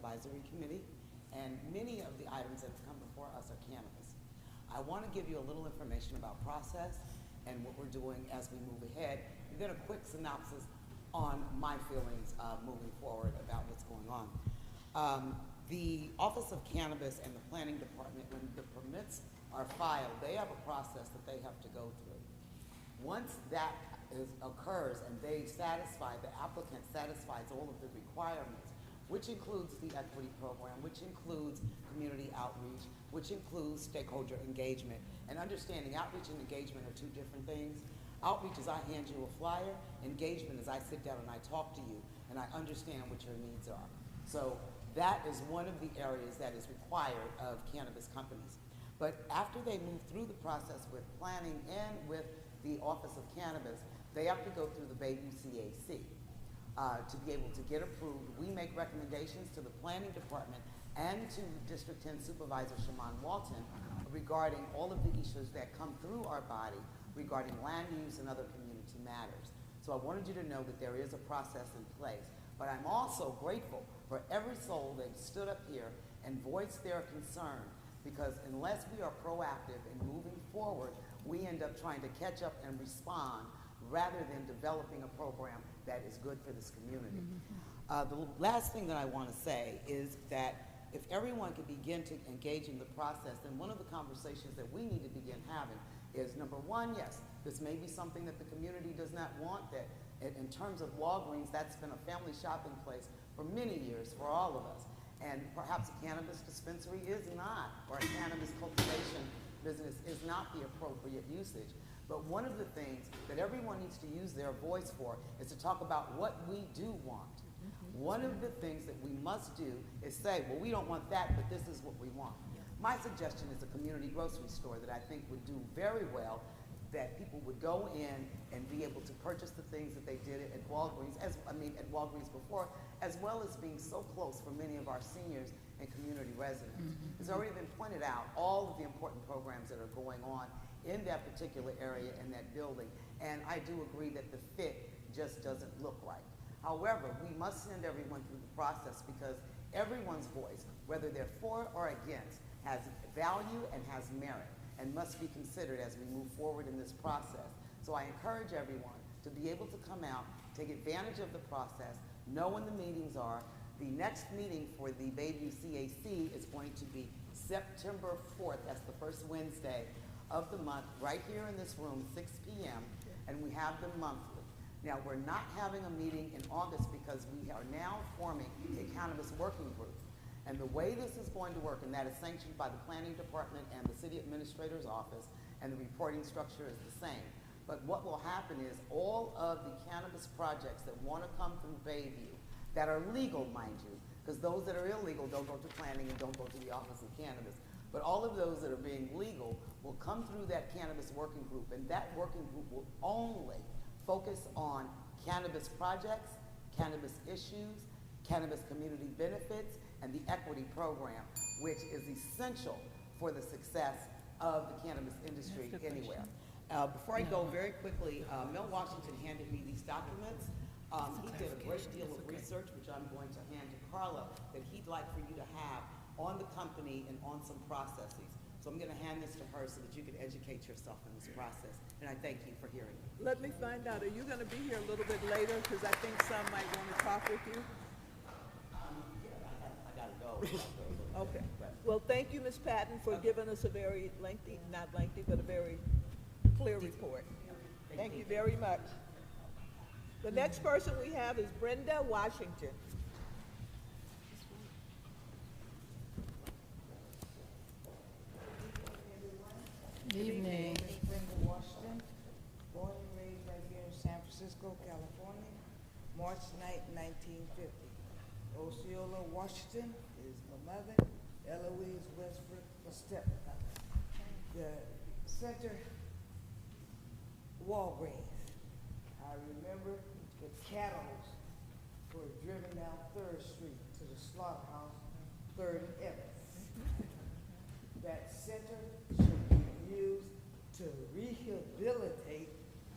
Advisory Committee, and many of the items that have come before us are cannabis. I want to give you a little information about process and what we're doing as we move ahead, and then a quick synopsis on my feelings moving forward about what's going on. The Office of Cannabis and the Planning Department, when the permits are filed, they have a process that they have to go through. Once that occurs and they satisfy, the applicant satisfies all of the requirements, which includes the equity program, which includes community outreach, which includes stakeholder engagement. And understanding outreach and engagement are two different things. Outreach is I hand you a flyer. Engagement is I sit down and I talk to you and I understand what your needs are. So that is one of the areas that is required of cannabis companies. But after they move through the process with planning and with the Office of Cannabis, they have to go through the Bayview CAC. To be able to get approved, we make recommendations to the Planning Department and to District 10 Supervisor Shaman Walton regarding all of the issues that come through our body regarding land use and other community matters. So I wanted you to know that there is a process in place. But I'm also grateful for every soul that stood up here and voiced their concern, because unless we are proactive in moving forward, we end up trying to catch up and respond rather than developing a program that is good for this community. The last thing that I want to say is that if everyone could begin to engage in the process, then one of the conversations that we need to begin having is, number one, yes, this may be something that the community does not want, that in terms of Walgreens, that's been a family shopping place for many years for all of us. And perhaps a cannabis dispensary is not, or a cannabis cultivation business is not the appropriate usage. But one of the things that everyone needs to use their voice for is to talk about what we do want. One of the things that we must do is say, well, we don't want that, but this is what we want. My suggestion is a community grocery store that I think would do very well, that people would go in and be able to purchase the things that they did at Walgreens, at Walgreens before, as well as being so close for many of our seniors and community residents. It's already been pointed out, all of the important programs that are going on in that particular area in that building, and I do agree that the fit just doesn't look right. However, we must send everyone through the process, because everyone's voice, whether they're for or against, has value and has merit and must be considered as we move forward in this process. So I encourage everyone to be able to come out, take advantage of the process, know when the meetings are. The next meeting for the Bayview CAC is going to be September 4th. That's the first Wednesday of the month, right here in this room, 6 p.m., and we have them monthly. Now, we're not having a meeting in August because we are now forming a cannabis working group. And the way this is going to work, and that is sanctioned by the Planning Department and the City Administrator's Office, and the reporting structure is the same. But what will happen is all of the cannabis projects that want to come through Bayview, that are legal, mind you, because those that are illegal don't go to planning and don't go to the Office of Cannabis. But all of those that are being legal will come through that cannabis working group, and that working group will only focus on cannabis projects, cannabis issues, cannabis community benefits, and the equity program, which is essential for the success of the cannabis industry anywhere. Before I go, very quickly, Mel Washington handed me these documents. He did a great deal of research, which I'm going to hand to Carla, that he'd like for you to have on the company and on some processes. So I'm going to hand this to her so that you can educate yourself in this process. And I thank you for hearing me. Let me find out, are you going to be here a little bit later? Because I think some might want to talk with you. I got to go. Okay. Well, thank you, Ms. Patton, for giving us a very lengthy, not lengthy, but a very clear report. Thank you very much. The next person we have is Brenda Washington. Good evening. Brenda Washington, born and raised right here in San Francisco, California, March 9, 1950. Osceola Washington is my mother, Eloise Westbrook, my stepmother. The center, Walgreens. I remember the cattle were driven down 3rd Street to the slaughterhouse, 3rd Avenue. That center should be used to rehabilitate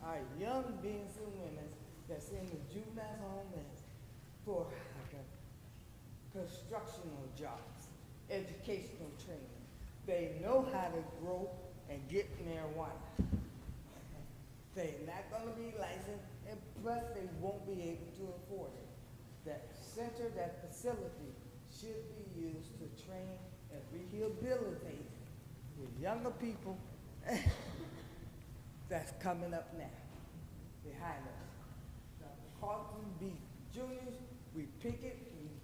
our young men and women that's in the juvenile home and for, because constructional jobs, educational training. They know how to grow and get marijuana. They're not gonna be licensed, and plus they won't be able to afford it. That center, that facility should be used to train and rehabilitate the younger people that's coming up now behind us. Now, Carlton B. Juniors, we pick it,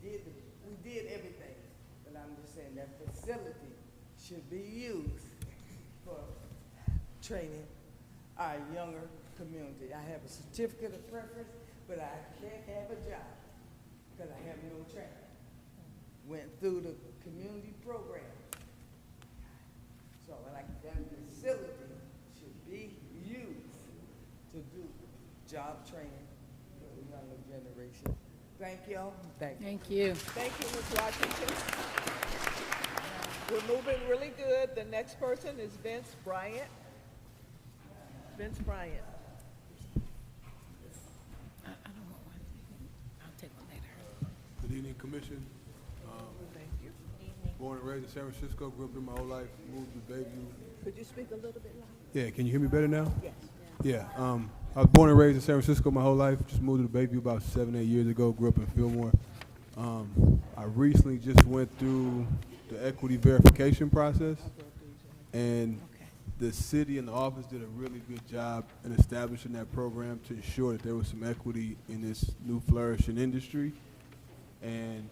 we did everything. But I'm just saying that facility should be used for training our younger community. I have a certificate of preference, but I can't have a job because I have no training. Went through the community program. So like that facility should be used to do job training for the younger generation. Thank y'all. Thank you. Thank you. Thank you, Ms. Washington. We're moving really good. The next person is Vince Bryant. Vince Bryant. I don't want one. I'll take one later. Good evening, Commission. Thank you. Born and raised in San Francisco, grew up in my whole life, moved to Bayview. Could you speak a little bit louder? Yeah, can you hear me better now? Yes. Yeah, I was born and raised in San Francisco my whole life. Just moved to Bayview about 7, 8 years ago. Grew up in Fillmore. I recently just went through the equity verification process, and the city and the office did a really good job in establishing that program to ensure that there was some equity in this new flourishing industry, and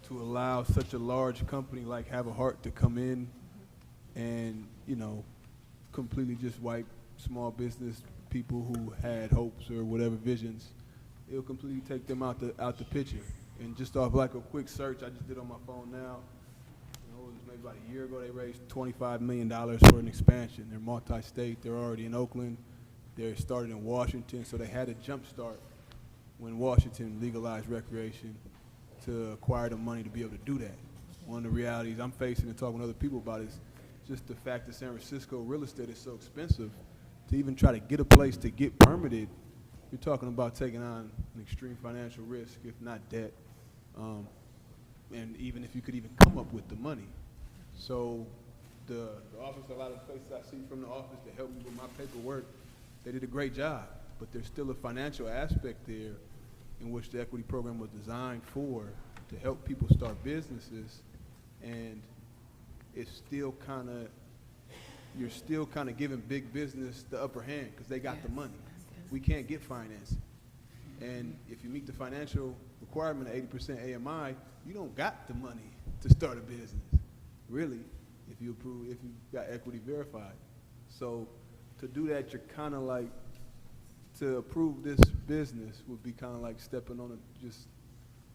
to allow such a large company like Have a Heart to come in and, you know, completely just wipe small business people who had hopes or whatever visions. It'll completely take them out the picture. And just off like a quick search I just did on my phone now, you know, it was maybe about a year ago, they raised $25 million for an expansion. They're multi-state, they're already in Oakland, they're started in Washington, so they had a jump start when Washington legalized recreation to acquire the money to be able to do that. One of the realities I'm facing and talking with other people about is just the fact that San Francisco real estate is so expensive. To even try to get a place to get permitted, you're talking about taking on an extreme financial risk, if not debt, and even if you could even come up with the money. So the office, a lot of the places I see from the office that help me with my paperwork, they did a great job, but there's still a financial aspect there in which the equity program was designed for, to help people start businesses, and it's still kind of, you're still kind of giving big business the upper hand because they got the money. We can't get financing. And if you meet the financial requirement of 80% AMI, you don't got the money to start a business, really, if you got equity verified. So to do that, you're kind of like, to approve this business would be kind of like stepping on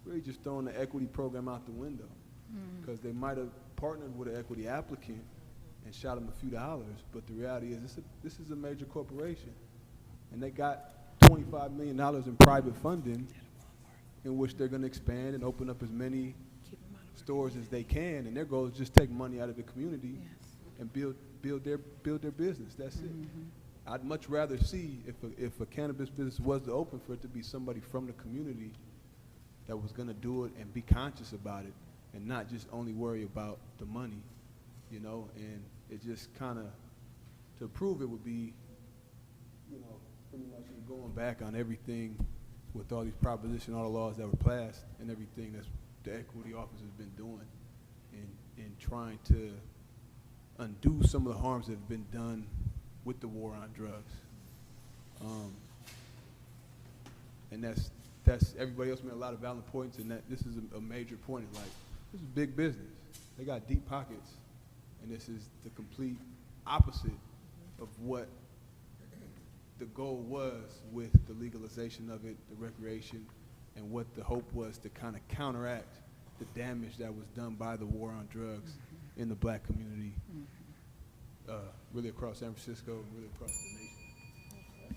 really just throwing the equity program out the window, because they might have partnered with an equity applicant and shot them a few dollars, but the reality is this is a major corporation, and they got $25 million in private funding in which they're going to expand and open up as many stores as they can, and their goal is just take money out of the community and build their business. That's it. I'd much rather see if a cannabis business was to open, for it to be somebody from the community that was going to do it and be conscious about it and not just only worry about the money, you know. And it just kind of, to prove it would be, you know, pretty much going back on everything with all these propositions, all the laws that were passed, and everything that's the equity office has been doing, and trying to undo some of the harms that have been done with the war on drugs. And that's everybody else made a lot of valid points, and that this is a major point. Like, this is big business. They got deep pockets, and this is the complete opposite of what the goal was with the legalization of it, the recreation, and what the hope was to kind of counteract the damage that was done by the war on drugs in the black community, really across San Francisco, and really across the nation.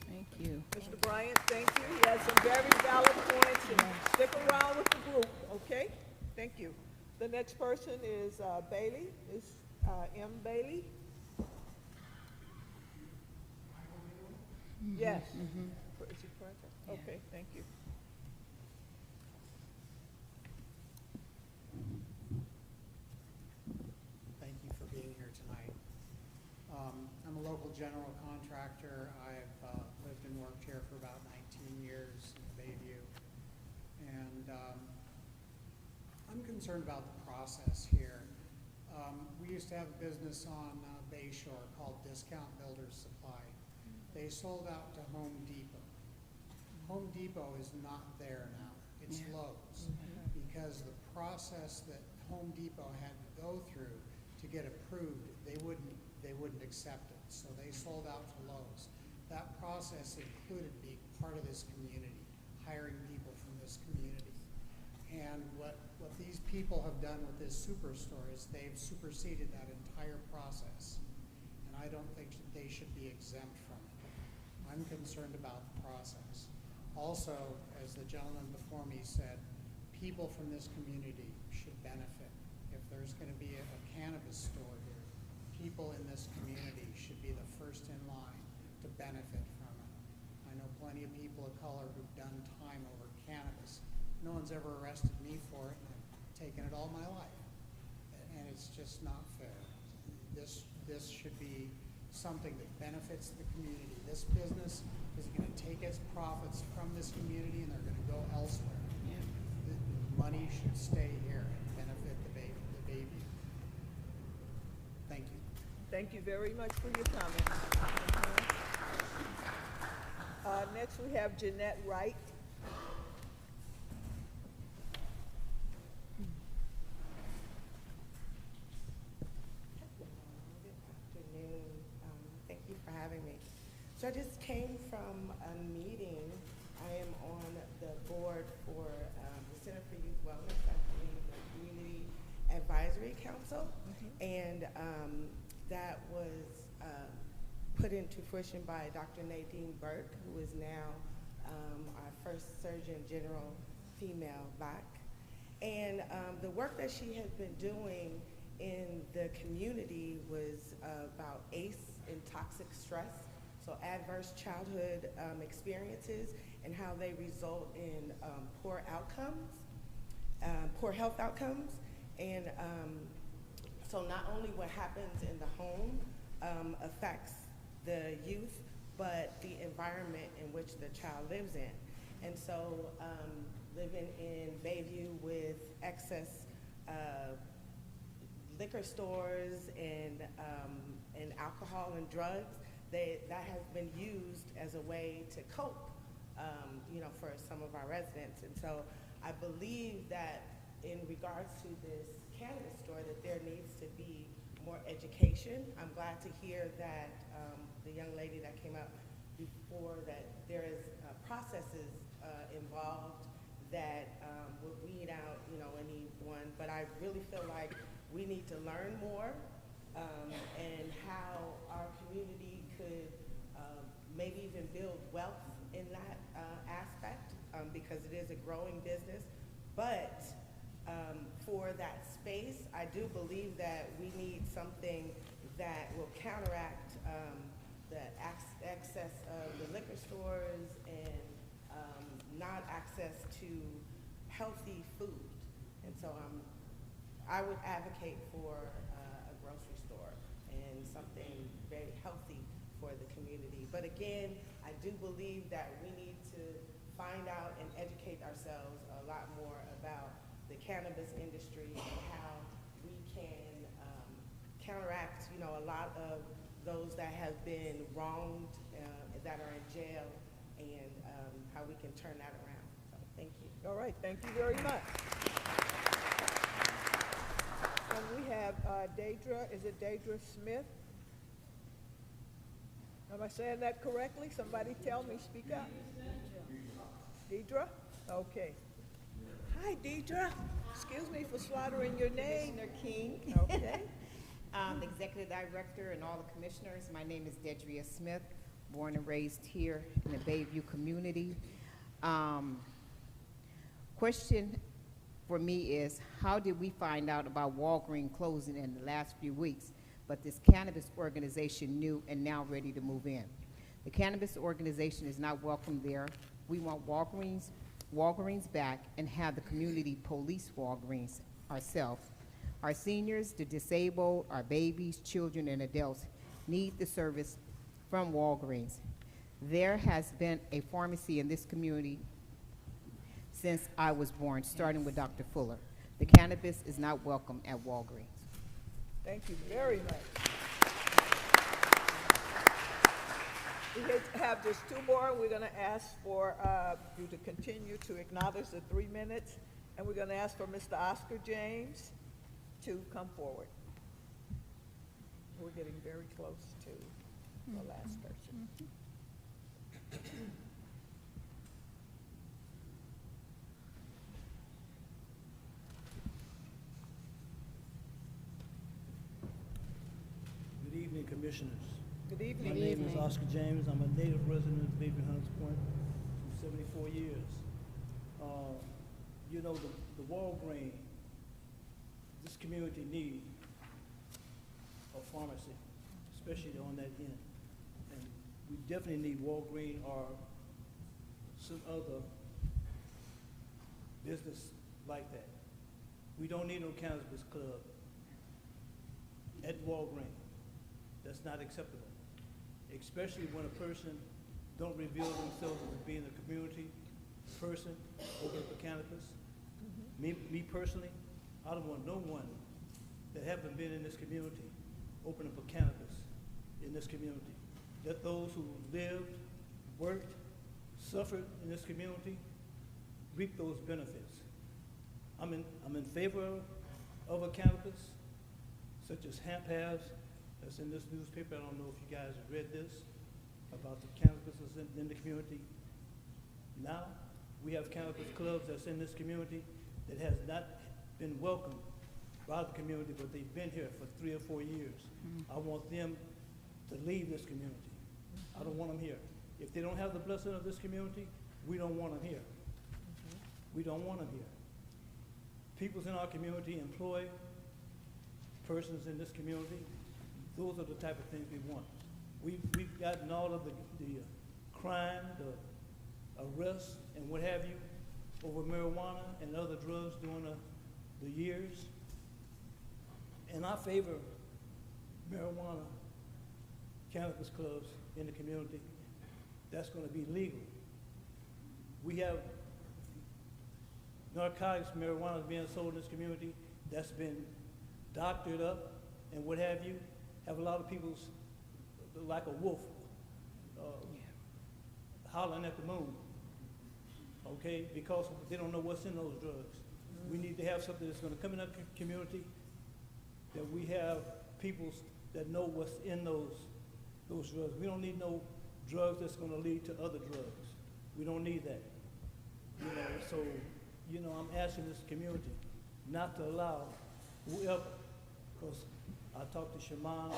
Thank you. Mr. Bryant, thank you. He has some very valid points, and stick around with the group, okay? Thank you. The next person is Bailey, M. Bailey. Yes. Is he present? Okay, thank you. local general contractor. I've lived and worked here for about 19 years in Bayview. And I'm concerned about the process here. We used to have a business on Bay Shore called Discount Builders Supply. They sold out to Home Depot. Home Depot is not there now. It's Lowe's. Because the process that Home Depot had to go through to get approved, they wouldn't accept it. So they sold out to Lowe's. That process included being part of this community, hiring people from this community. And what these people have done with this superstore is they've superseded that entire process. And I don't think they should be exempt from it. I'm concerned about the process. Also, as the gentleman before me said, people from this community should benefit. If there's going to be a cannabis store here, people in this community should be the first in line to benefit from it. I know plenty of people of color who've done time over cannabis. No one's ever arrested me for it, and I've taken it all my life. And it's just not fair. This should be something that benefits the community. This business is going to take its profits from this community and they're going to go elsewhere. The money should stay here and benefit the Bayview. Thank you. Thank you very much for your comments. Next, we have Jeanette Wright. Good afternoon. Thank you for having me. So I just came from a meeting. I am on the board for the Center for Youth Wellness, I believe, the Community Advisory Council, and that was put into fruition by Dr. Nadine Burke, who is now our first Surgeon General female Black. And the work that she has been doing in the community was about ACE and toxic stress, so adverse childhood experiences and how they result in poor outcomes, poor health outcomes. And so not only what happens in the home affects the youth, but the environment in which the child lives in. And so living in Bayview with excess liquor stores and alcohol and drugs, that has been used as a way to cope, for some of our residents. And so I believe that in regards to this cannabis store, that there needs to be more education. I'm glad to hear that the young lady that came up before, that there is processes involved that would weed out, anyone. But I really feel like we need to learn more and how our community could maybe even build wealth in that aspect, because it is a growing business. But for that space, I do believe that we need something that will counteract the excess of the liquor stores and not access to healthy food. And so I would advocate for a grocery store and something very healthy for the community. But again, I do believe that we need to find out and educate ourselves a lot more about the cannabis industry and how we can counteract, a lot of those that have been wronged, that are in jail, and how we can turn that around. So thank you. All right, thank you very much. And we have Deidre, is it Deidre Smith? Am I saying that correctly? Somebody tell me, speak up. Deidre? Okay. Hi, Deidre. Excuse me for slaughtering your name. Commissioner King. Okay. The Executive Director and all the Commissioners. My name is Dedria Smith, born and raised here in the Bayview community. Question for me is, how did we find out about Walgreens closing in the last few weeks, but this cannabis organization knew and now ready to move in? The cannabis organization is not welcome there. We want Walgreens back and have the community police Walgreens ourselves. Our seniors, the disabled, our babies, children, and adults need the service from Walgreens. There has been a pharmacy in this community since I was born, starting with Dr. Fuller. The cannabis is not welcome at Walgreens. Thank you very much. We have just two more. We're going to ask for you to continue to acknowledge the 3 minutes, and we're going to ask for Mr. Oscar James to come forward. We're getting very close to the last person. Good evening, Commissioners. Good My evening. name is Oscar James. I'm a native resident of Baby Hunters Point for 74 years. You know, the Walgreens, this community needs a pharmacy, especially on that end. And we definitely need Walgreens or some other business like that. We don't need no cannabis club at Walgreens. That's not acceptable, especially when a person don't reveal themselves as being a community person open for cannabis. Me personally, I don't want no one that haven't been in this community opening for cannabis in this community. Let those who lived, worked, suffered in this community reap those benefits. I'm in favor of a cannabis, such as hemp has, that's in this newspaper. I don't know if you guys have read this, about the cannabis that's in the community. Now, we have cannabis clubs that's in this community that has not been welcomed by the community, but they've been here for 3 or 4 years. I want them to leave this community. I don't want them here. If they don't have the blessing of this community, we don't want them here. We don't want them here. Peoples in our community employ persons in this community. Those are the type of things we want. We've gotten all of the crime, the arrests, and what have you, over marijuana and other drugs during the years. And I favor marijuana cannabis clubs in the community. That's going to be legal. We have narcotics, marijuana being sold in this community that's been doctored up and what have you. Have a lot of people like a wolf hollering at the moon, okay, because they don't know what's in those drugs. We need to have something that's going to come in our community, that we have people that know what's in those drugs. We don't need no drugs that's going to lead to other drugs. We don't need that. You know, so, you know, I'm asking this community not to allow whoever, because I talked to Shaman, our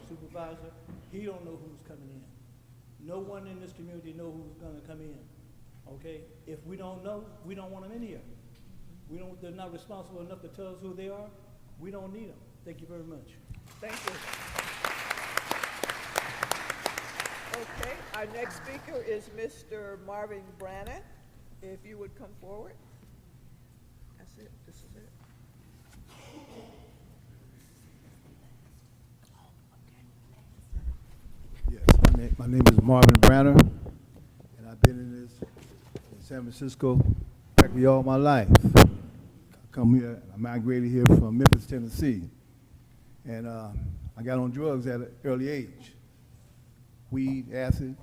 supervisor, he don't know who's coming in. No one in this community knows who's gonna come in, okay? If we don't know, we don't want them in here. They're not responsible enough to tell us who they are. We don't need them. Thank you very much. Thank you. Okay, our next speaker is Mr. Marvin Brannan. If you would come forward. That's it, this is it. Yes, my name is Marvin Branner, and I've been in San Francisco practically all my life. I come here, I migrated here from Memphis, Tennessee, and I got on drugs at an early age. Weed, acid,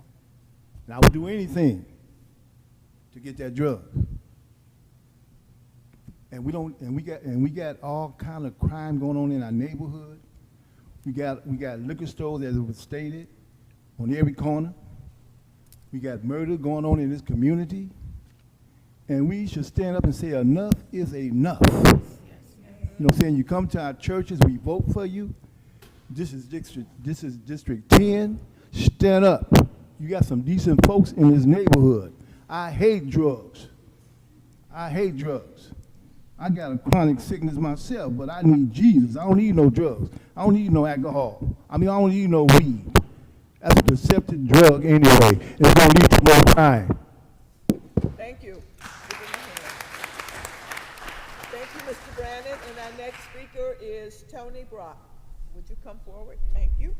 and I would do anything to get that drug. And we got all kind of crime going on in our neighborhood. We got liquor stores, as it was stated, on every corner. We got murder going on in this community. And we should stand up and say enough is enough. You know what I'm saying? You come to our churches, we vote for you. This is District 10. Stand up. You got some decent folks in this neighborhood. I hate drugs. I hate drugs. I got a chronic sickness myself, but I need Jesus. I don't need no drugs. I don't need no alcohol. I don't need no weed. That's a deceptive drug anyway. It's going to lead to more crime. Thank you. Thank you, Mr. Brannan. And our next speaker is Tony Brock. Would you come forward? Thank you.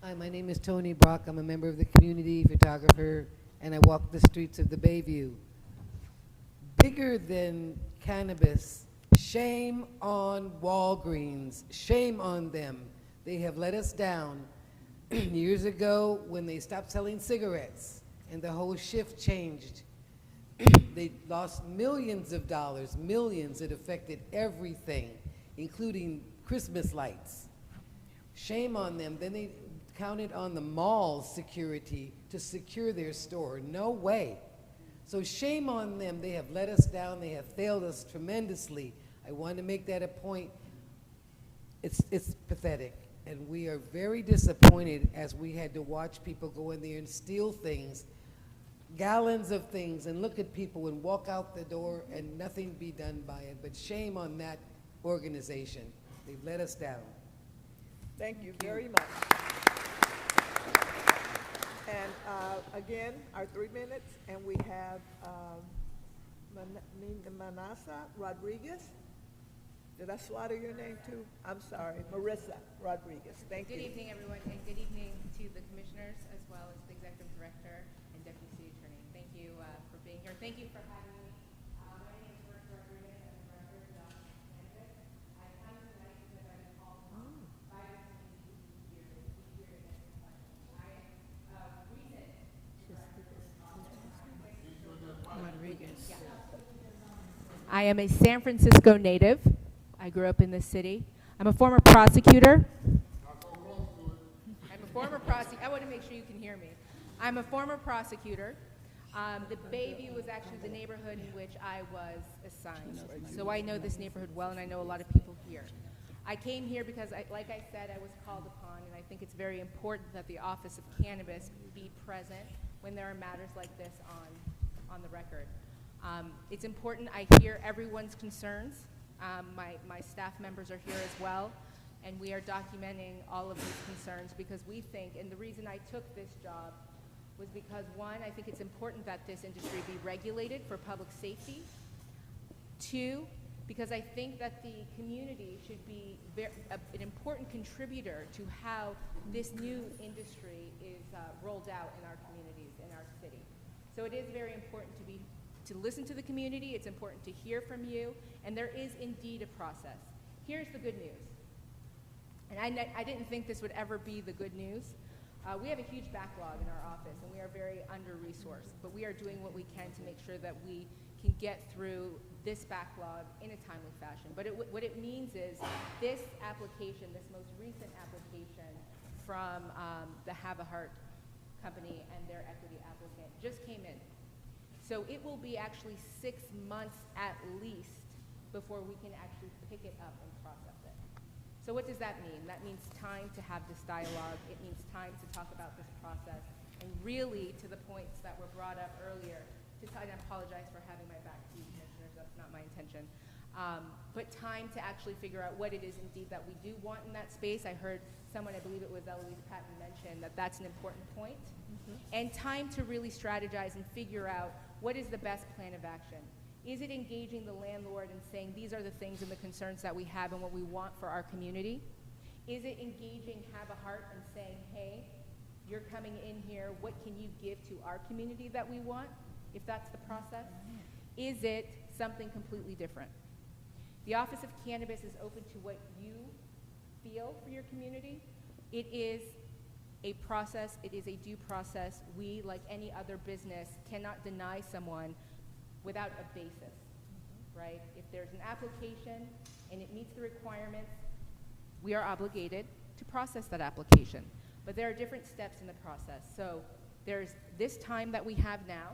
Hi, my name is Tony Brock. I'm a member of the community, photographer, and I walk the streets of the Bayview. Bigger than cannabis, shame on Walgreens. Shame on them. They have let us down. Years ago, when they stopped selling cigarettes and the whole shift changed, they lost millions of dollars, millions. It affected everything, including Christmas lights. Shame on them. Then they counted on the mall's security to secure their store. No way. So shame on them. They have let us down. They have failed us tremendously. I want to make that a point. It's pathetic. And we are very disappointed as we had to watch people go in there and steal things, gallons of things, and look at people and walk out the door and nothing be done by it. But shame on that organization. They've let us down. Thank you very much. And again, our 3 minutes, and we have Manasa Rodriguez. Did I slaughter your name too? I'm sorry, Marissa Rodriguez. Thank you. Good evening, everyone, and good evening to the commissioners as well as the executive director and deputy city attorney. Thank you for being here. Thank you for having me. My name is Marissa Rodriguez. I'm the director of Cannabis. I come tonight because I've been called by the community here to be here to answer questions. I am recent Rodriguez. I am a San Francisco native. I grew up in this city. I'm a former prosecutor. I want to make sure you can hear me. I'm a former prosecutor. The Bayview was actually the neighborhood in which I was assigned. So I know this neighborhood well, and I know a lot of people here. I came here because, like I said, I was called upon, and I think it's very important that the Office of Cannabis be present when there are matters like this on the record. It's important I hear everyone's concerns. My staff members are here as well, and we are documenting all of these concerns because we think, and the reason I took this job was because, one, I think it's important that this industry be regulated for public safety. Two, because I think that the community should be an important contributor to how this new industry is rolled out in our communities, in our city. So it is very important to listen to the community. It's important to hear from you, and there is indeed a process. Here's the good news, and I didn't think this would ever be the good news. We have a huge backlog in our office, and we are very under-resourced, but we are doing what we can to make sure that we can get through this backlog in a timely fashion. But what it means is this application, this most recent application from the Have a Heart company and their equity applicant just came in. So it will be actually 6 months at least before we can actually pick it up and process it. So what does that mean? That means time to have this dialogue. It means time to talk about this process. And really, to the points that were brought up earlier, I apologize for having my back to you, commissioners. That's not my intention. But time to actually figure out what it is indeed that we do want in that space. I heard someone, I believe it was Eloise Patton, mention that that's an important point. And time to really strategize and figure out what is the best plan of action. Is it engaging the landlord and saying these are the things and the concerns that we have and what we want for our community? Is it engaging Have a Heart and saying, hey, you're coming in here, what can you give to our community that we want, if that's the process? Is it something completely different? The Office of Cannabis is open to what you feel for your community. It is a process, it is a due process. We, like any other business, cannot deny someone without a basis, right? If there's an application and it meets the requirements, we are obligated to process that application. But there are different steps in the process. So there's this time that we have now.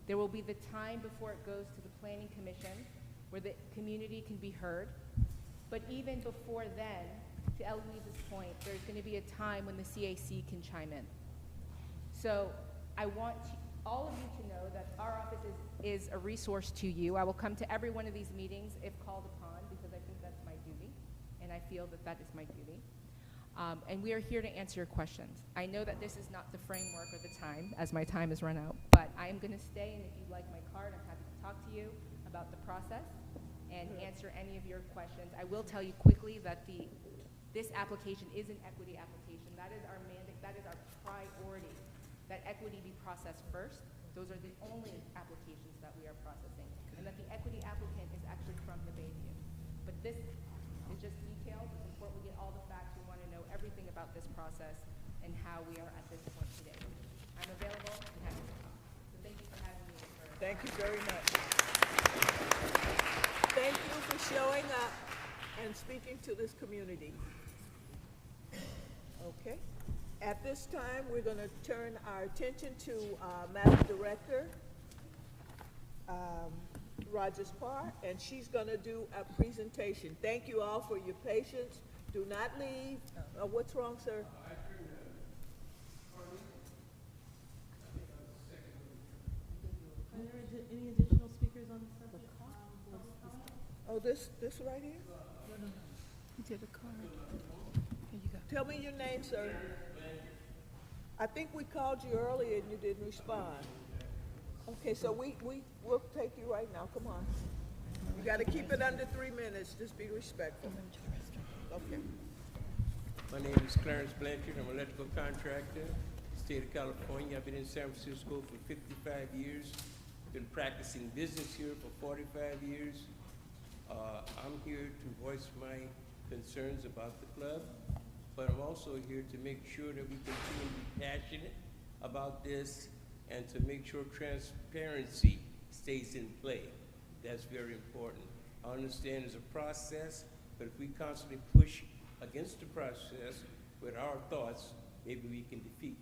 There will be the time before it goes to the Planning Commission where the community can be heard. But even before then, to Eloise's point, there's going to be a time when the CAC can chime in. So I want all of you to know that our office is a resource to you. I will come to every one of these meetings if called upon because I think that's my duty, and I feel that that is my duty. And we are here to answer your questions. I know that this is not the framework or the time, as my time has run out, but I am going to stay, and if you'd like my card, I'm happy to talk to you about the process and answer any of your questions. I will tell you quickly that the This application is an equity application. That is our mandate, that is our priority, that equity be processed first. Those are the only applications that we are processing, and that the equity applicant is actually from the Bayview. But this is just details. It's important we get all the facts. We want to know everything about this process and how we are at this point today. I'm available and happy to talk. So thank you for having me. Thank you very much. Thank you for showing up and speaking to this community. Okay. At this time, we're going to turn our attention to Madam Director Rogers Parr, and she's going to do a presentation. Thank you all for your patience. Do not leave. What's wrong, sir? Are there any additional speakers on the subject? Oh, this right here? You did a card. Here you go. Tell me your name, sir. I think we called you earlier and you didn't respond. Okay, so we'll take you right now. Come on. You got to keep it under 3 minutes. Just be respectful. Okay. My name is Clarence Blanchard. I'm an electrical contractor, state of California. I've been in San Francisco for 55 years. Been practicing business here for 45 years. I'm here to voice my concerns about the club, but I'm also here to make sure that we continue to be passionate about this and to make sure transparency stays in play. That's very important. I understand there's a process, but if we constantly push against the process with our thoughts, maybe we can defeat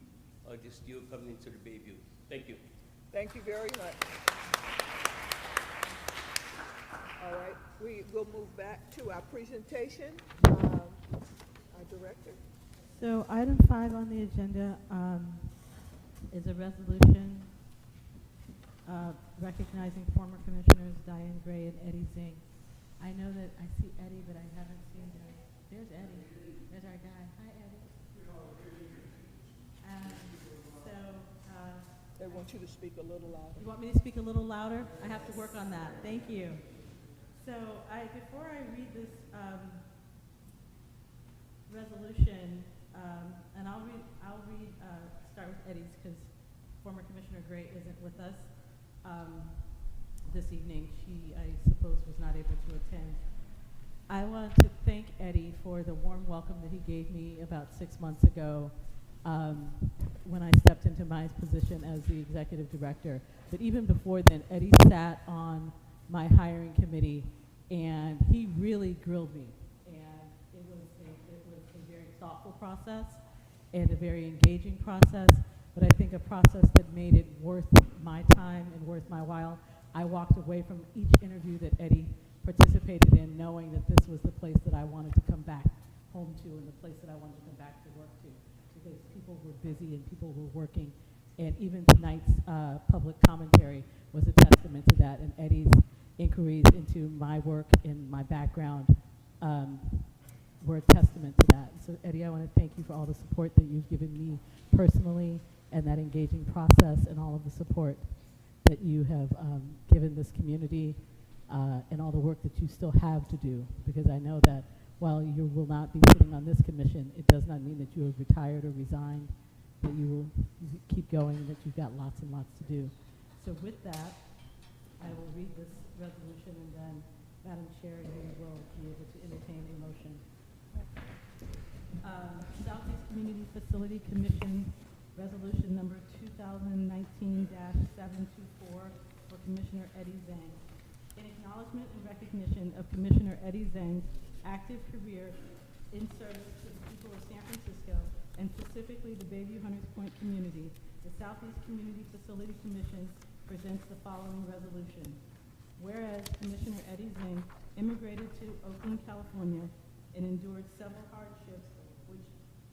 this deal coming into the Bayview. Thank you. Thank you very much. All right, we will move back to our presentation. Our director. So item 5 on the agenda is a resolution recognizing former commissioners Diane Gray and Eddie Zing. I know that I see Eddie, but I haven't seen him. There's Eddie. There's our guy. Hi, Eddie. They want you to speak a little louder. You want me to speak a little louder? I have to work on that. Thank you. So before I read this resolution, and I'll start with Eddie's because former Commissioner Gray isn't with us this evening. She, I suppose, was not able to attend. I want to thank Eddie for the warm welcome that he gave me about 6 months ago when I stepped into my position as the executive director. But even before then, Eddie sat on my hiring committee, and he really grilled me. And it was a very thoughtful process and a very engaging process, but I think a process that made it worth my time and worth my while. I walked away from each interview that Eddie participated in knowing that this was the place that I wanted to come back home to and the place that I wanted to come back to work to, because people were busy and people were working. And even tonight's public commentary was a testament to that, and Eddie's inquiries into my work and my background were a testament to that. So Eddie, I want to thank you for all the support that you've given me personally and that engaging process and all of the support that you have given this community and all the work that you still have to do, because I know that while you will not be sitting on this commission, it does not mean that you have retired or resigned, that you will keep going, and that you've got lots and lots to do. So with that, I will read this resolution, and then Madam Chair, you will be able to entertain a motion. Southeast Community Facility Commission Resolution number 2019-724 for Commissioner Eddie Zhang. In acknowledgement and recognition of Commissioner Eddie Zhang's active career in service to the people of San Francisco, and specifically the Bayview Hunters Point community, the Southeast Community Facility Commission presents the following resolution. Whereas Commissioner Eddie Zhang immigrated to Oakland, California, and endured several hardships which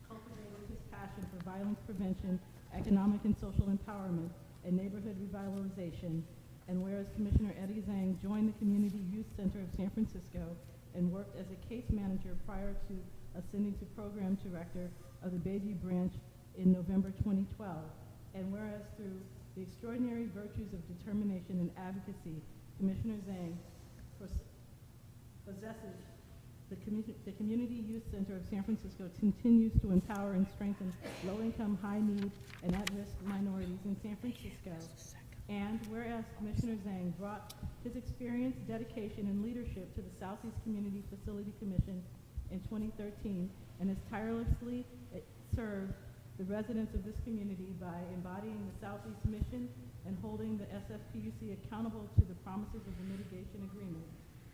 cultivated his passion for violence prevention, economic and social empowerment, and neighborhood revitalization. And whereas Commissioner Eddie Zhang joined the Community Youth Center of San Francisco and worked as a case manager prior to ascending to program director of the Bayview branch in November 2012. And whereas through the extraordinary virtues of determination and advocacy, Commissioner Zhang possesses The Community Youth Center of San Francisco continues to empower and strengthen low-income, high-need, and at-risk minorities in San Francisco. And whereas Commissioner Zhang brought his experience, dedication, and leadership to the Southeast Community Facility Commission in 2013 and has tirelessly served the residents of this community by embodying the Southeast mission and holding the SFPUC accountable to the promises of the mitigation agreement.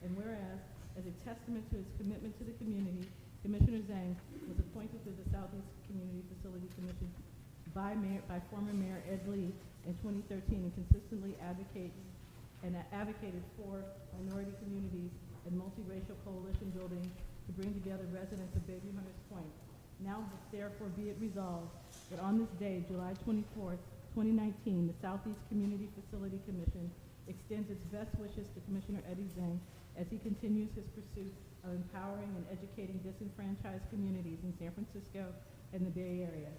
And whereas, as a testament to his commitment to the community, Commissioner Zhang was appointed to the Southeast Community Facility Commission by former Mayor Ed Lee in 2013 and consistently advocated for minority communities and multiracial coalition building to bring together residents of Bayview Hunters Point. Now therefore be it resolved that on this day, July 24th, 2019, the Southeast Community Facility Commission extends its best wishes to Commissioner Eddie Zhang as he continues his pursuit of empowering and educating disenfranchised communities in San Francisco and the Bay Area.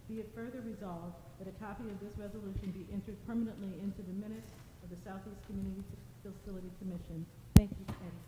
Be it further resolved that a copy of this resolution be entered permanently into the minutes of the Southeast Community Facility Commission. Thank you, Eddie.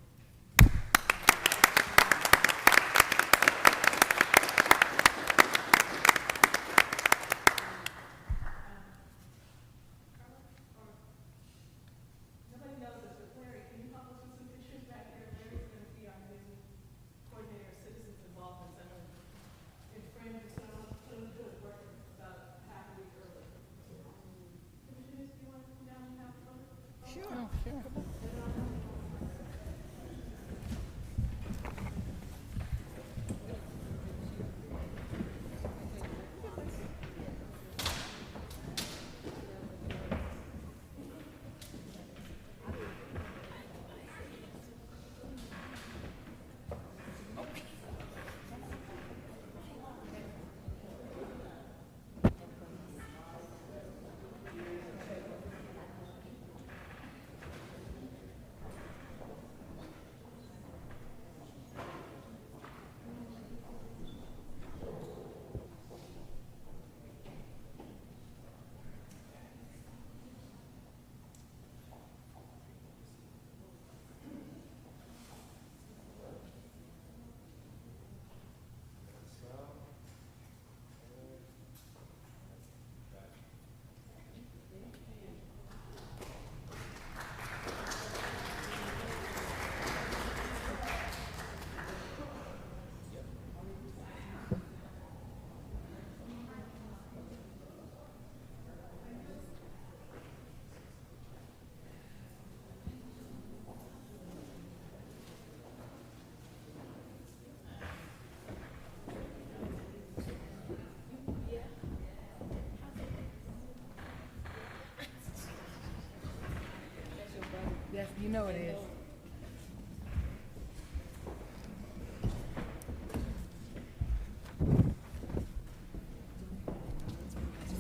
Yes, you know it is.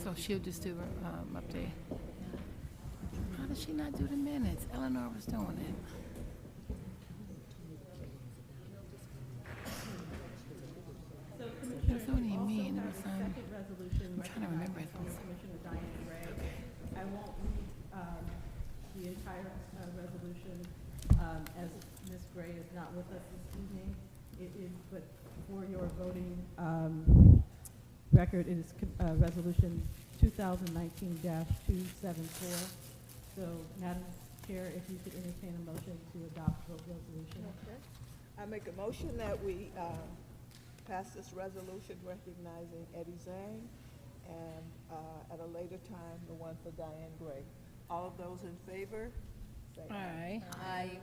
So she'll just do her update. How did she not do the minutes? Eleanor was doing it. That's what he mean. It was, I'm trying to remember it. Commissioner Diane Gray. I won't read the entire resolution as Ms. Gray is not with us this evening. It is, but for your voting record, it is resolution 2019-274. So, Madam Chair, if you could entertain a motion to adopt the resolution. Okay. I make a motion that we pass this resolution recognizing Eddie Zhang and at a later time, the one for Diane Gray. All of those in favor? Say Aye. Aye.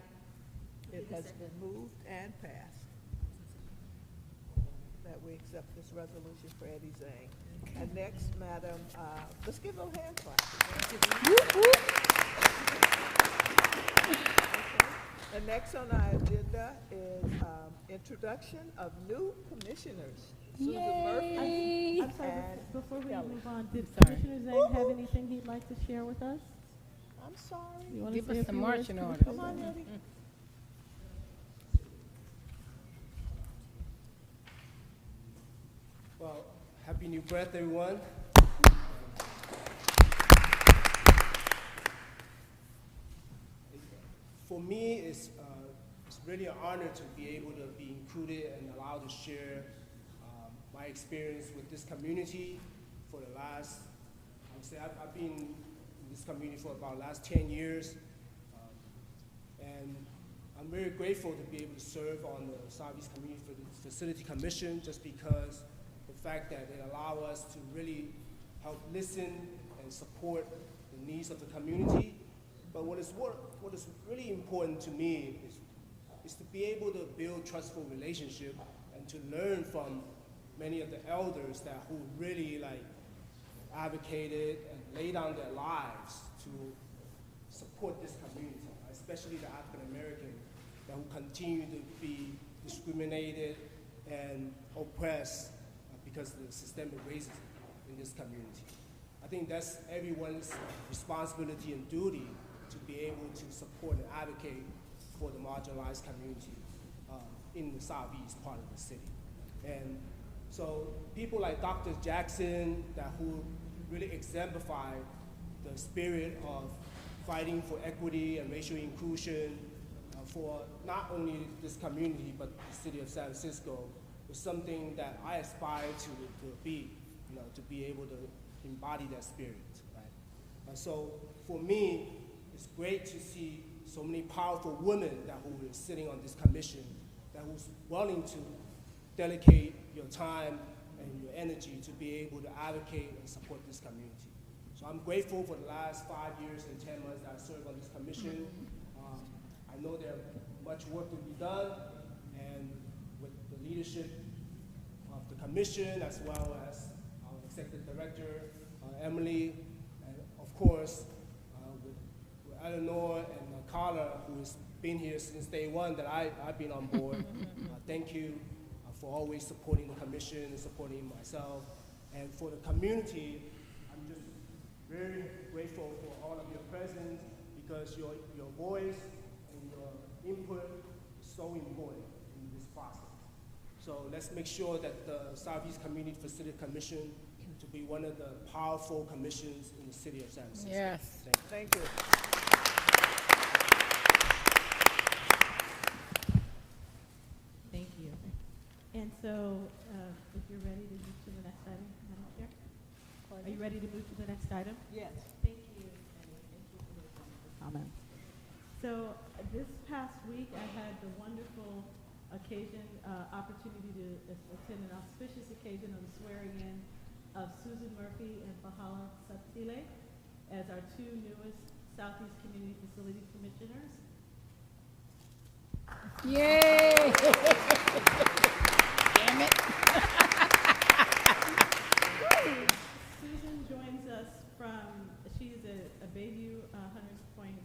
It has been moved and passed that we accept this resolution for Eddie Zhang. And next, Madam, let's give her a hand clap. And next on our agenda is introduction of new commissioners. Susan Murphy. I'm sorry, and before we Kelly. move on, did Sorry. Commissioner Zhang have anything he'd like to share with us? I'm sorry. You wanna Give say us a some few words, marching Commissioner orders. Come on, Zhang? Eddie. Well, happy new birthday, everyone. For me, it's really an honor to be able to be included and allowed to share my experience with this community for the last, I would say I've been in this community for about the last 10 years. And I'm very grateful to be able to serve on the Southeast Community Facility Commission, just because the fact that it allows us to really help listen and support the needs of the community. But what is really important to me is to be able to build trustful relationship and to learn from many of the elders who really advocated and laid down their lives to support this community, especially the African American who continue to be discriminated and oppressed because of the systemic racism in this community. I think that's everyone's responsibility and duty to be able to support and advocate for the marginalized community in the southeast part of the city. And so people like Dr. Jackson who really exemplify the spirit of fighting for equity and racial inclusion for not only this community but the city of San Francisco is something that I aspire to be, to be able to embody that spirit, right? So for me, it's great to see so many powerful women who are sitting on this commission who's willing to dedicate your time and your energy to be able to advocate and support this community. So I'm grateful for the last 5 years and 10 months that I served on this commission. I know there's much work to be done, and with the leadership of the commission as well as our executive director, Emily, and of course with Eleanor and Carla, who has been here since day one that I've been on board. Thank you for always supporting the commission and supporting myself. And for the community, I'm just very grateful for all of your presence, because your voice and your input is so important in this process. So let's make sure that the Southeast Community Facility Commission to be one of the powerful commissions in the city of San Francisco. Yes. Thank you. Thank you. And so, if you're ready to move to the next item, Madam Chair? Are you ready to move to the next item? Yes. Thank you, Annie. Thank you for those wonderful comments. So, this past week, I had the wonderful opportunity to attend an auspicious occasion of the swearing in of Susan Murphy and Fahala Saptile as our two newest Southeast Community Facility Commissioners. Yay! Damn it. Susan joins us she is a Bayview Hunters Point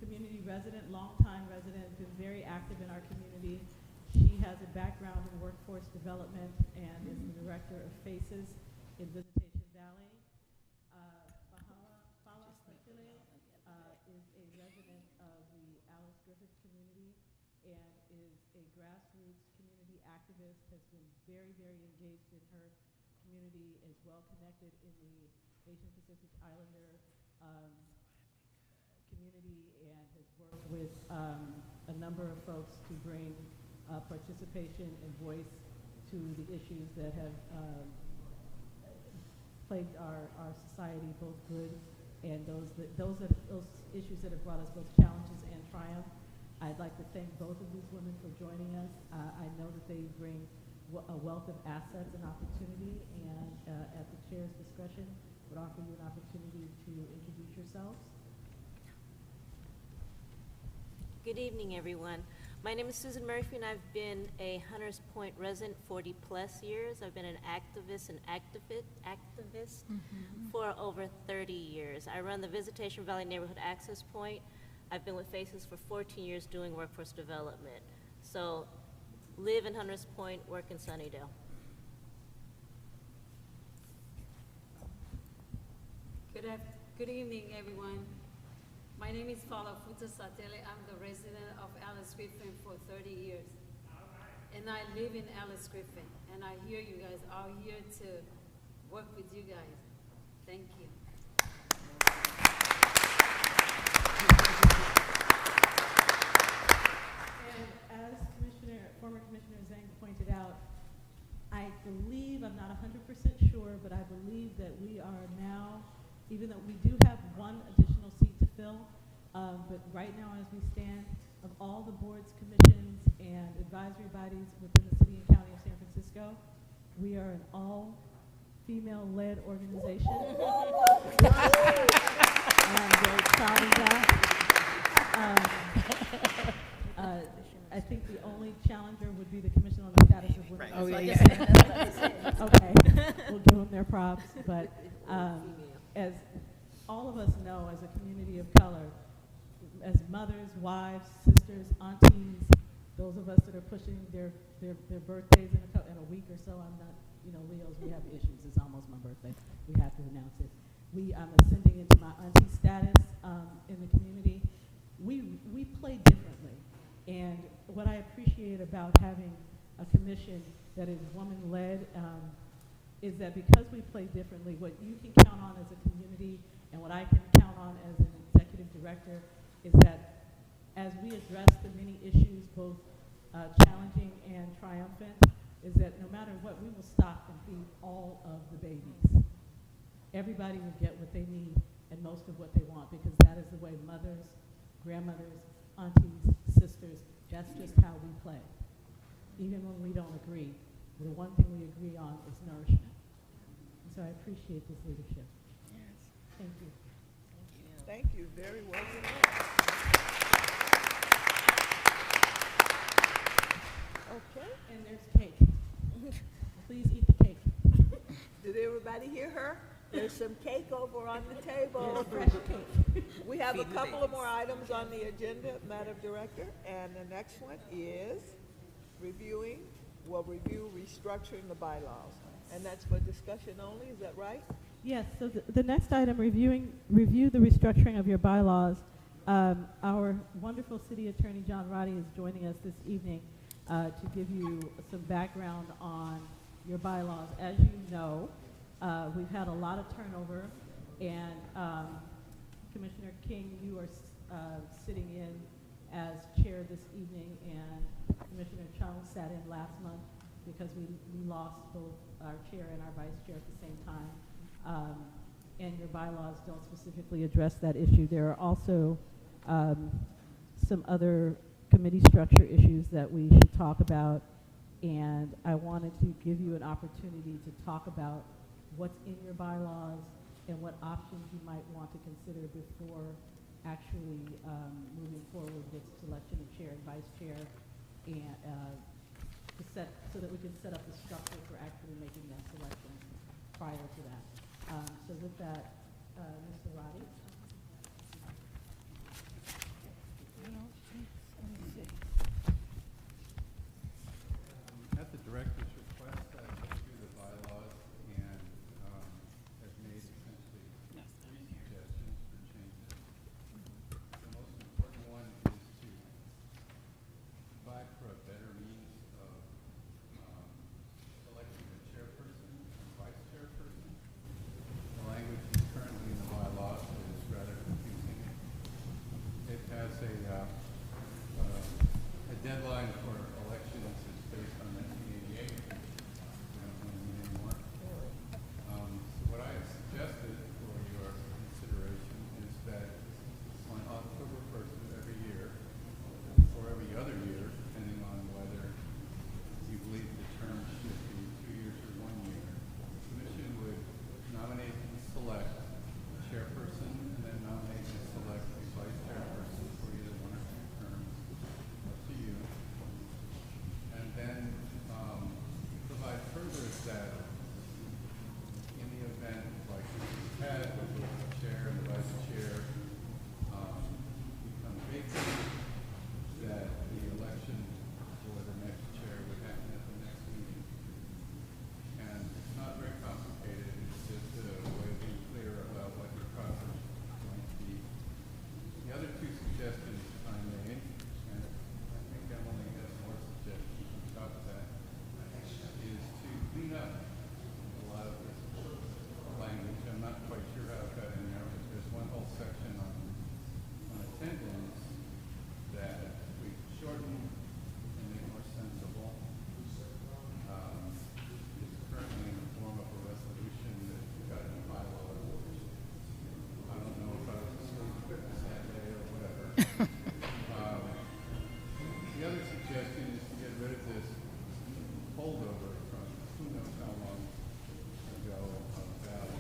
community resident, longtime resident, been very active in our community. She has a background in workforce development and is the director of FACES in Visitation Valley. Fahala Saptile is a resident of the Alice Griffith community and is a grassroots community activist, has been very, very engaged in her community, is well connected in the Asian Pacific Islander community, and has worked with a number of folks to bring participation and voice to the issues that have plagued our society, both good and those issues that have brought us both challenges and triumph. I'd like to thank both of these women for joining us. I know that they bring a wealth of assets and opportunity, and at the chair's discretion, would offer you an opportunity to introduce yourselves. Good evening, everyone. My name is Susan Murphy, and I've been a Hunters Point resident 40 plus years. I've been an activist for over 30 years. I run the Visitation Valley Neighborhood Access Point. I've been with FACES for 14 years doing workforce development. So live in Hunters Point, work in Sunnydale. Good evening, everyone. My name is Fahala Saptile. I'm the resident of Alice Griffin for 30 years. And I live in Alice Griffin. And I hear you guys are here to work with you guys. Thank you. And But right now, as we stand, of all the boards, commissions, and advisory bodies within the city and county of San Francisco, we are an all-female-led organization. And I'm very proud of that. I think the only challenger would be the Commission on the Status of Women. Oh, yeah. Okay, we'll give them their props. But as all of us know, as a community of color, as mothers, wives, sisters, aunties, those of us that are pushing their birthdays in a week or so, I'm not, Leos, we have issues. It's almost my birthday. We have to announce it. I'm ascending into my auntie status in the community. We play differently. And what I appreciate about having a commission that is woman-led is that because we play differently, what you can count on as a community and what I can count on as an executive director is that as we address the many issues, both challenging and triumphant, is that no matter what, we will stop and feed all of the babies. Everybody will get what they need and most of what they want, because that is the way mothers, grandmothers, aunties, sisters, that's just how we play. Even when we don't agree, the one thing we agree on is nourishment. And so I appreciate this leadership. Yes. Thank you. Thank you, very well done. Okay. And there's cake. Please eat the cake. Did everybody hear her? There's some cake over on the table. There's fresh cake. We have a couple of more items on the agenda, Madam Director, and the next one is review restructuring the bylaws. And that's for discussion only, is that right? Yes, so the next item, review the restructuring of your bylaws. Our wonderful city attorney, John Roddy, is joining us this evening to give you some background on your bylaws. As you know, we've had a lot of turnover, and Commissioner King, you are sitting in as chair this evening, and Commissioner Chung sat in last month because we lost both our chair and our vice chair at the same time. And your bylaws don't specifically address that issue. There are also some other committee structure issues that we should talk about, and I wanted to give you an opportunity to talk about what's in your bylaws and what options you might want to consider before actually moving forward with selection of chair and vice chair, and so that we can set up the structure for actually making that selection prior to that. So with that, Mr. Roddy. At the director's request, I went through the bylaws and have made essentially 3 suggestions for changes. The most important one is to provide for a better means of selecting a chairperson and vice chairperson. The language currently in the bylaws is rather confusing. It has a deadline for elections is based on 1988. We don't want to meet anymore. So what I have suggested for your consideration is that on October 1st of every year, or every other year, depending on whether you believe the term should be 2 years or 1 year, the commission would nominate and select a chairperson and then nominate and select a vice chairperson for either 1 or 2 terms, up to you. The other suggestion is to get rid of this holdover from who knows how long ago about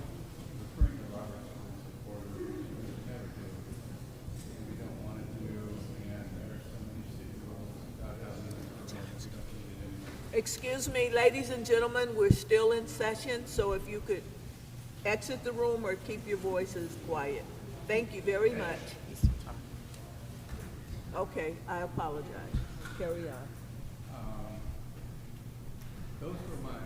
referring to Robert's Rules of Order, which we would never do, and we don't want to do, and there are so many city rules about how these are we don't need it anymore. Excuse me, ladies and gentlemen, we're still in session, so if you could exit the room or keep your voices quiet. Thank you very much. Okay, I apologize. Carry on. Those were my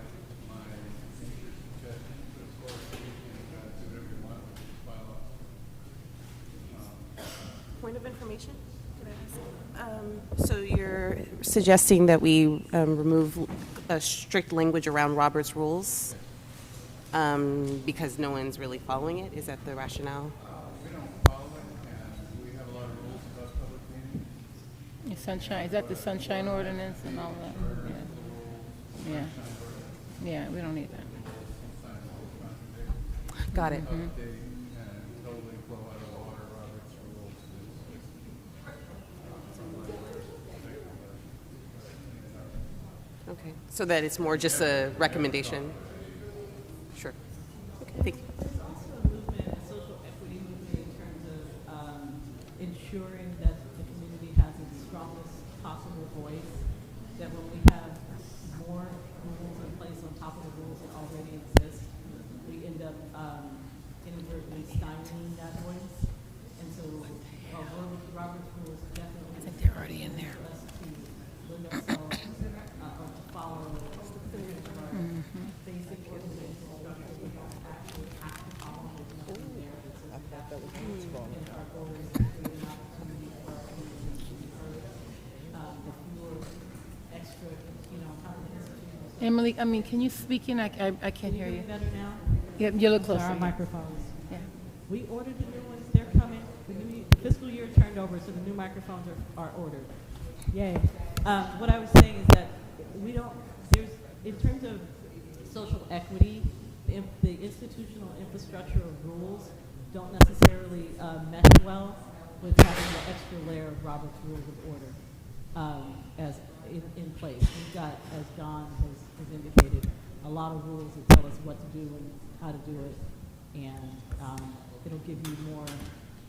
major suggestions, but of course, you can do whatever you want with this bylaw. Point of information? So you're suggesting that we remove a strict language around Robert's Rules because no one's really following it? Is that the rationale? We don't follow it, and we have a lot of rules about public meetings. Yeah, sunshine, is that the sunshine ordinance and all that? Yeah. Yeah, we don't need that. Got it. Update and totally blow out of the water Robert's Rules is Okay, so that it's more just a recommendation? Sure. Okay, thank you. There's also a movement, a social equity movement in terms of ensuring that the community has its strongest possible voice, that when we have more rules in place on top of the rules that already exist, we end up inadvertently stymieing that voice. And so Robert's Rules definitely— I think they're already in there. us to limit ourselves or to follow basic organizational structure. We don't actually have to follow it. And our goal is to create an opportunity for our community to be heard. The fewer extra, kind of institutions. Emily, I mean, can you speak in? I can't hear you. Better now? Yeah, you look Sorry, closer. our microphones. Yeah. We ordered the new ones. They're coming. The new fiscal year turned over, so the new microphones are ordered. Yay. What I was saying is that in terms of social equity, the institutional infrastructure of rules don't necessarily mesh well with having the extra layer of Robert's Rules of Order as in place. We've got, as John has indicated, a lot of rules that tell us what to do and how to do it, and it'll give you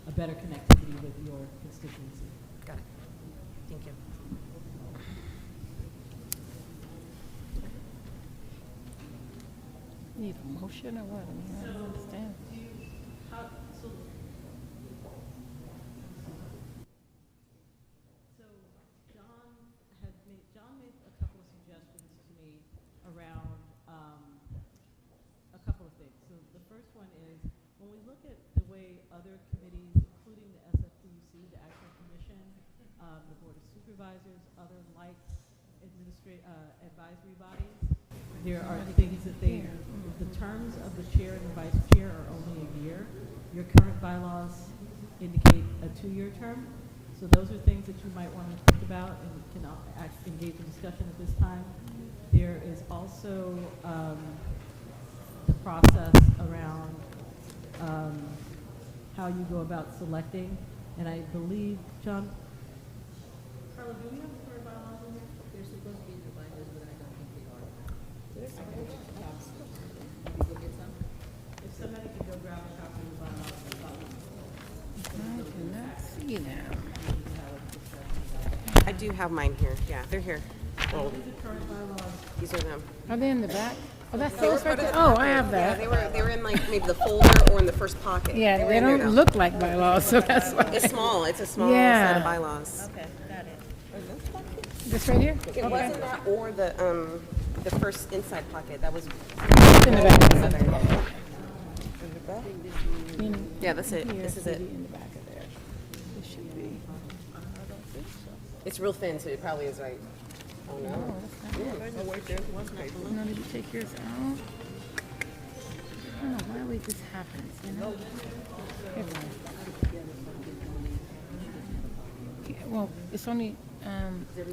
a better connectivity with your constituency. Got it. Thank you. Need a motion or what? I mean, I don't understand. So John made a couple of suggestions to me around a couple of things. So the first one is, when we look at the way other committees, including the SFPUC, the Action Commission, the Board of Supervisors, other like advisory bodies, there are things that the terms of the chair and the vice chair are only a year. Your current bylaws indicate a 2-year term. So those are things that you might want to think about and can engage in discussion at this time. There is also the process around how you go about selecting. And I believe, John, Carla, do we have the current bylaws in there? They're supposed to be in your binders, but I don't think they are. If somebody could go grab a copy of the bylaws. I cannot see now. I do have mine here. Yeah, they're here. Oh, these are them. Are they in the back? Oh, that's those right there. Oh, I have that. Yeah, they were in like maybe the folder or in the first pocket. Yeah, were they in there don't now. look like bylaws, so that's why. It's small. It's a small Yeah. set of bylaws. Okay, got it. This right here? It wasn't that or the first inside pocket. That was in the back. Yeah, that's it. Here, This is it. in the back of there. It should be. It's real thin, so it probably is right. Oh no. No, that's not it. Oh, wait, there's one paper. No, did you take yours out? I don't know why this happens, you know? Here, fine. Yeah, well, it's only,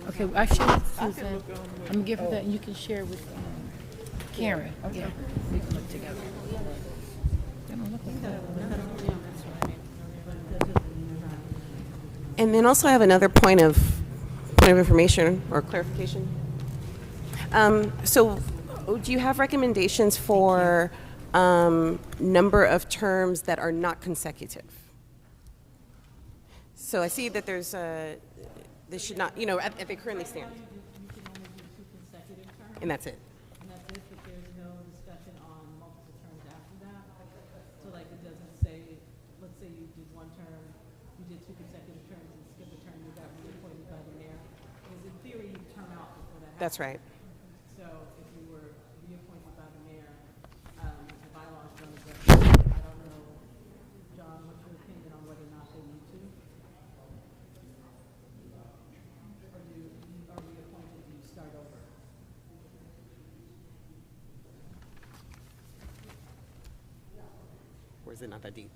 okay, actually, Susan, I'm gonna give her that, and you can share with Karen. Yeah, we can look together. They don't look like that. And then also I have another point of information or clarification. So do you have recommendations for number of terms that are not consecutive? So I see that there's this should not, at they currently stand. And that's it. And that's it, but there's no discussion on multiple terms after that. So like it doesn't say, let's say you did one term, you did 2 consecutive terms and skipped a term, you got reappointed by the mayor. Because in theory, you term out before that happens. That's right. So if you were reappointed by the mayor, the bylaws don't address that. I don't know, John, what's your opinion on whether or not they need to? Or do you are reappointed, do you start over? Or is it not that deep?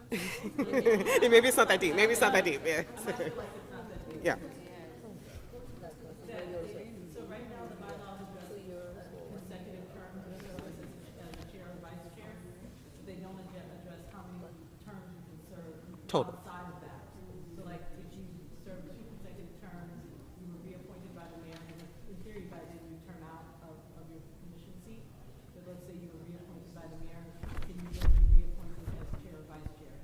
Maybe it's not that deep. Maybe it's not that deep. Yeah. Yeah. So right now, the bylaws address consecutive terms as the chair or vice chair. They don't address how many terms you can serve Total. outside of that. So like if you serve 2 consecutive terms, you were reappointed by the mayor, and in theory, by then you term out of your commission seat. But let's say you were reappointed by the mayor, can you then be reappointed as chair or vice chair?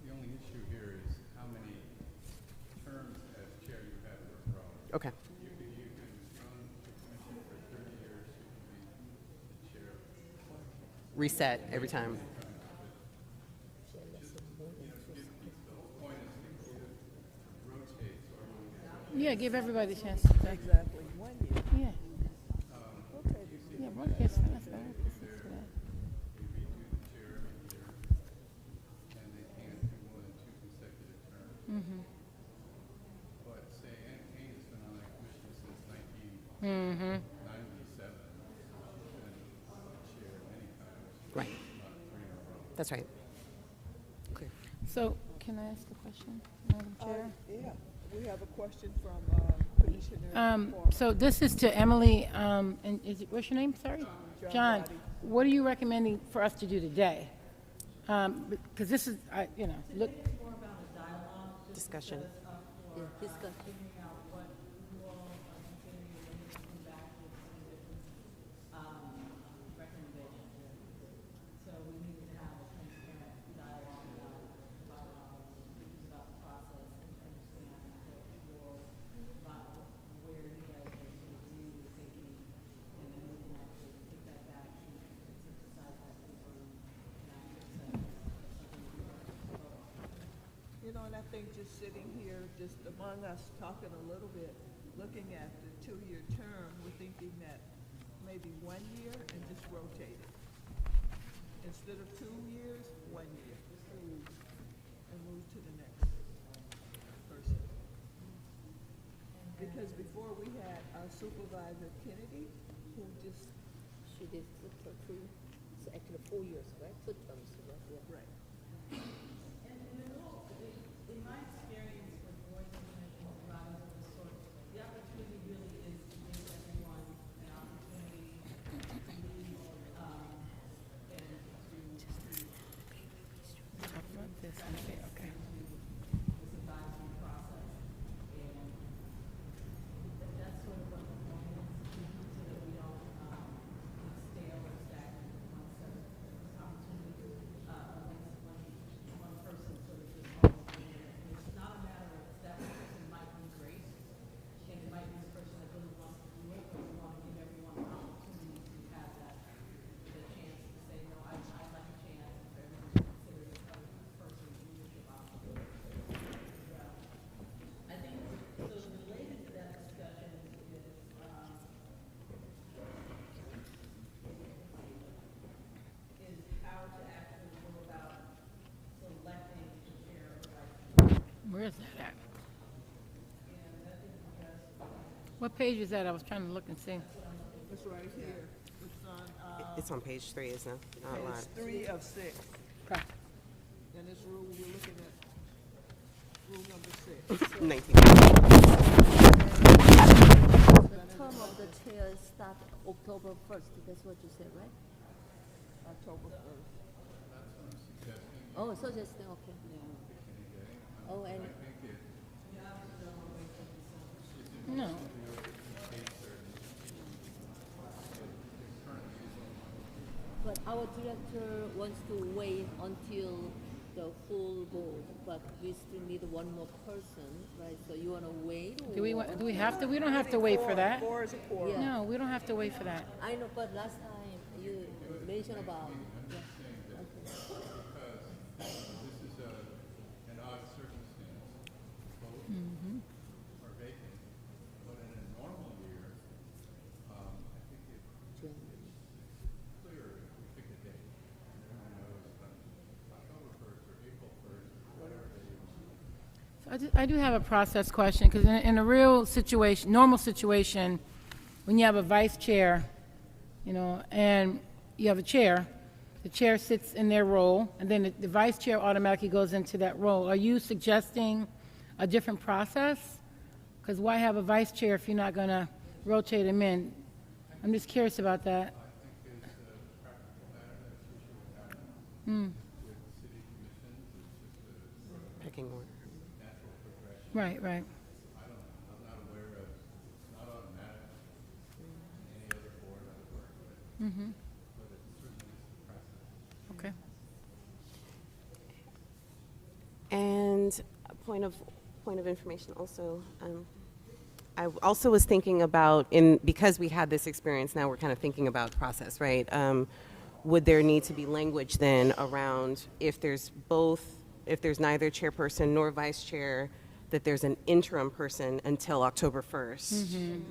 The only issue here is how many terms as chair you have per row. Okay. You can run the commission for 30 years, you can be the chair. Reset every time. Yeah, give everybody a chance. Exactly, 1 year. Yeah. Okay. Yeah, one year. That's fine. And they can't do more than 2 consecutive terms. Mm-hmm. But say Ann Kane has been on that commission since 1997. Mm-hmm. She's been chair many times. Right. Not 3 in a row. That's right. Clear. So, can I ask a question, Madam Chair? Yeah, we have a question from Commissioner Foreman. So this is to Emily, and what's your name, sorry? John, what are you recommending for us to do today? Because this is, look. Discussion. So we need to have a transparent dialogue about the process and understand where you guys are sort of agree with thinking, and then we can actually take that back and synthesize that paper and actually And I think just sitting here, just among us, talking a little bit, looking at the 2-year term, we're thinking that maybe 1 year and just rotate it. Instead of 2 years, 1 year. And move to the next person. Because before we had our Supervisor Kennedy, who just. She did flip her 2, so actually 4 years, right? Flip terms, right? Yeah. Right. In my experience with boards and commissions and bodies of this sort, the opportunity really is to give everyone an opportunity to lead, and Okay. this advisory process. And that's sort of what the point is, so that we don't get stale or stagnant with one set of opportunity, at least one person sort of just always doing it. And it's not a matter of that person might be great, and it might be the person that really wants to do it, but we want to give everyone an opportunity to have that, the chance to say, no, I'd like a chance for everyone to consider this other person's leadership opportunity. I think, so related to that discussion is, how to actually go about selecting the chair or vice chair. Where is that at? What page is that? I was trying to look and see. It's right here. It's on page 3, isn't it? Not a lot. Page 3 of 6. Okay. And this rule, we're looking at rule number 6. 19. The term of the chair starts October 1st, that's what you said, right? October 1st. That's what I'm suggesting. Oh, so just, okay. Oh, and our director wants to wait until the full board, but we still need one more person, right? So you wanna wait? Do we have to? We don't have to I think wait for that. Four is a quorum. Yeah. No, we don't have to wait for that. I know, but last time you mentioned about, yeah. Okay. This is an odd circumstance. Both are vacant, but in a normal year, I think it's clear if we pick a date. And everyone knows October 1st or April 1st or whatever day you want. I do have a process question, because in a real situation, normal situation, when you have a vice chair, you know, and you have a chair, the chair sits in their role, and then the vice chair automatically goes into that role. Are you suggesting a different process? Because why have a vice chair if you're not going to rotate them in? I'm just curious about that. Picking order. Right, right. I'm not aware of, it's not automatic any other board I would work with, but it certainly is the process. Okay. And a point of information also. I also was thinking about, because we had this experience, now we're kind of thinking about process, right? Would there need to be language then around if there's neither chairperson nor vice chair, that there's an interim person until October 1st.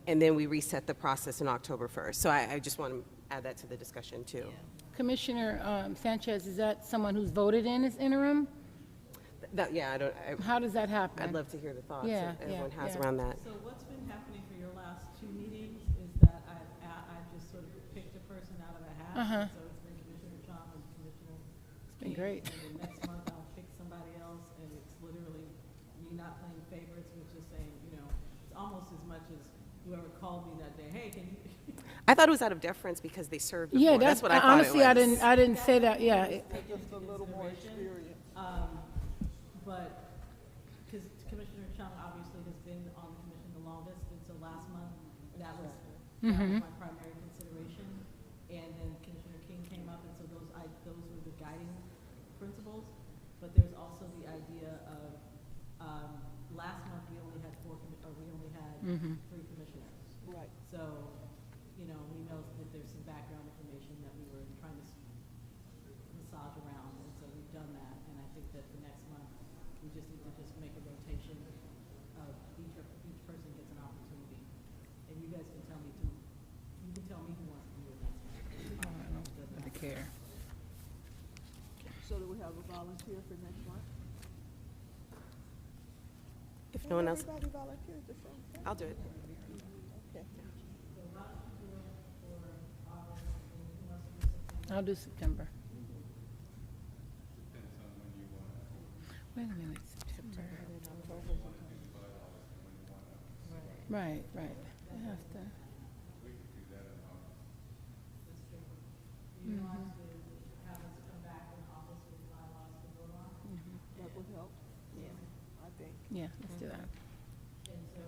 And then we reset the process in October 1st. So I just want to add that to the discussion too. Commissioner Sanchez, is that someone who's voted in as interim? How does that happen? I'd love to hear the thoughts Yeah, that everyone yeah, has yeah. around that. So what's been happening for your last 2 meetings is that I just sort of picked a person out of a hat. So it's been Commissioner Chong and Commissioner It's been King, great. And then next month I'll pick somebody else, and it's literally me not playing favorites, which is saying, you know, it's almost as much as whoever called me that day, hey, can you? I thought it was out of deference because they served before. Yeah, that's what I thought honestly, it was. I didn't say that. Yeah. Just a little more experience. But, because Commissioner Chung obviously has been on the commission the longest, and so last month, that was my primary consideration. And then Commissioner King came up, and so those were the guiding principles. But there's also the idea of, last month we only had 3 commissioners. Right. So, you know, we know that there's some background information that we were trying to massage around, and so we've done that. And I think that for next month, we just need to make a rotation of each person gets an opportunity. And you guys can tell me too. You can tell me who wants to do it next month. I don't care. So do we have a volunteer for next month? If no one else, Everybody volunteer at the same time? I'll do it. Okay. I'll do September. Depends on when you want to. Wait a minute, September. Right, right. I have to. We could do that in August. You want to have us come back in August with bylaws to vote on? That would help. Yeah. I think. Yeah, let's do that. And so,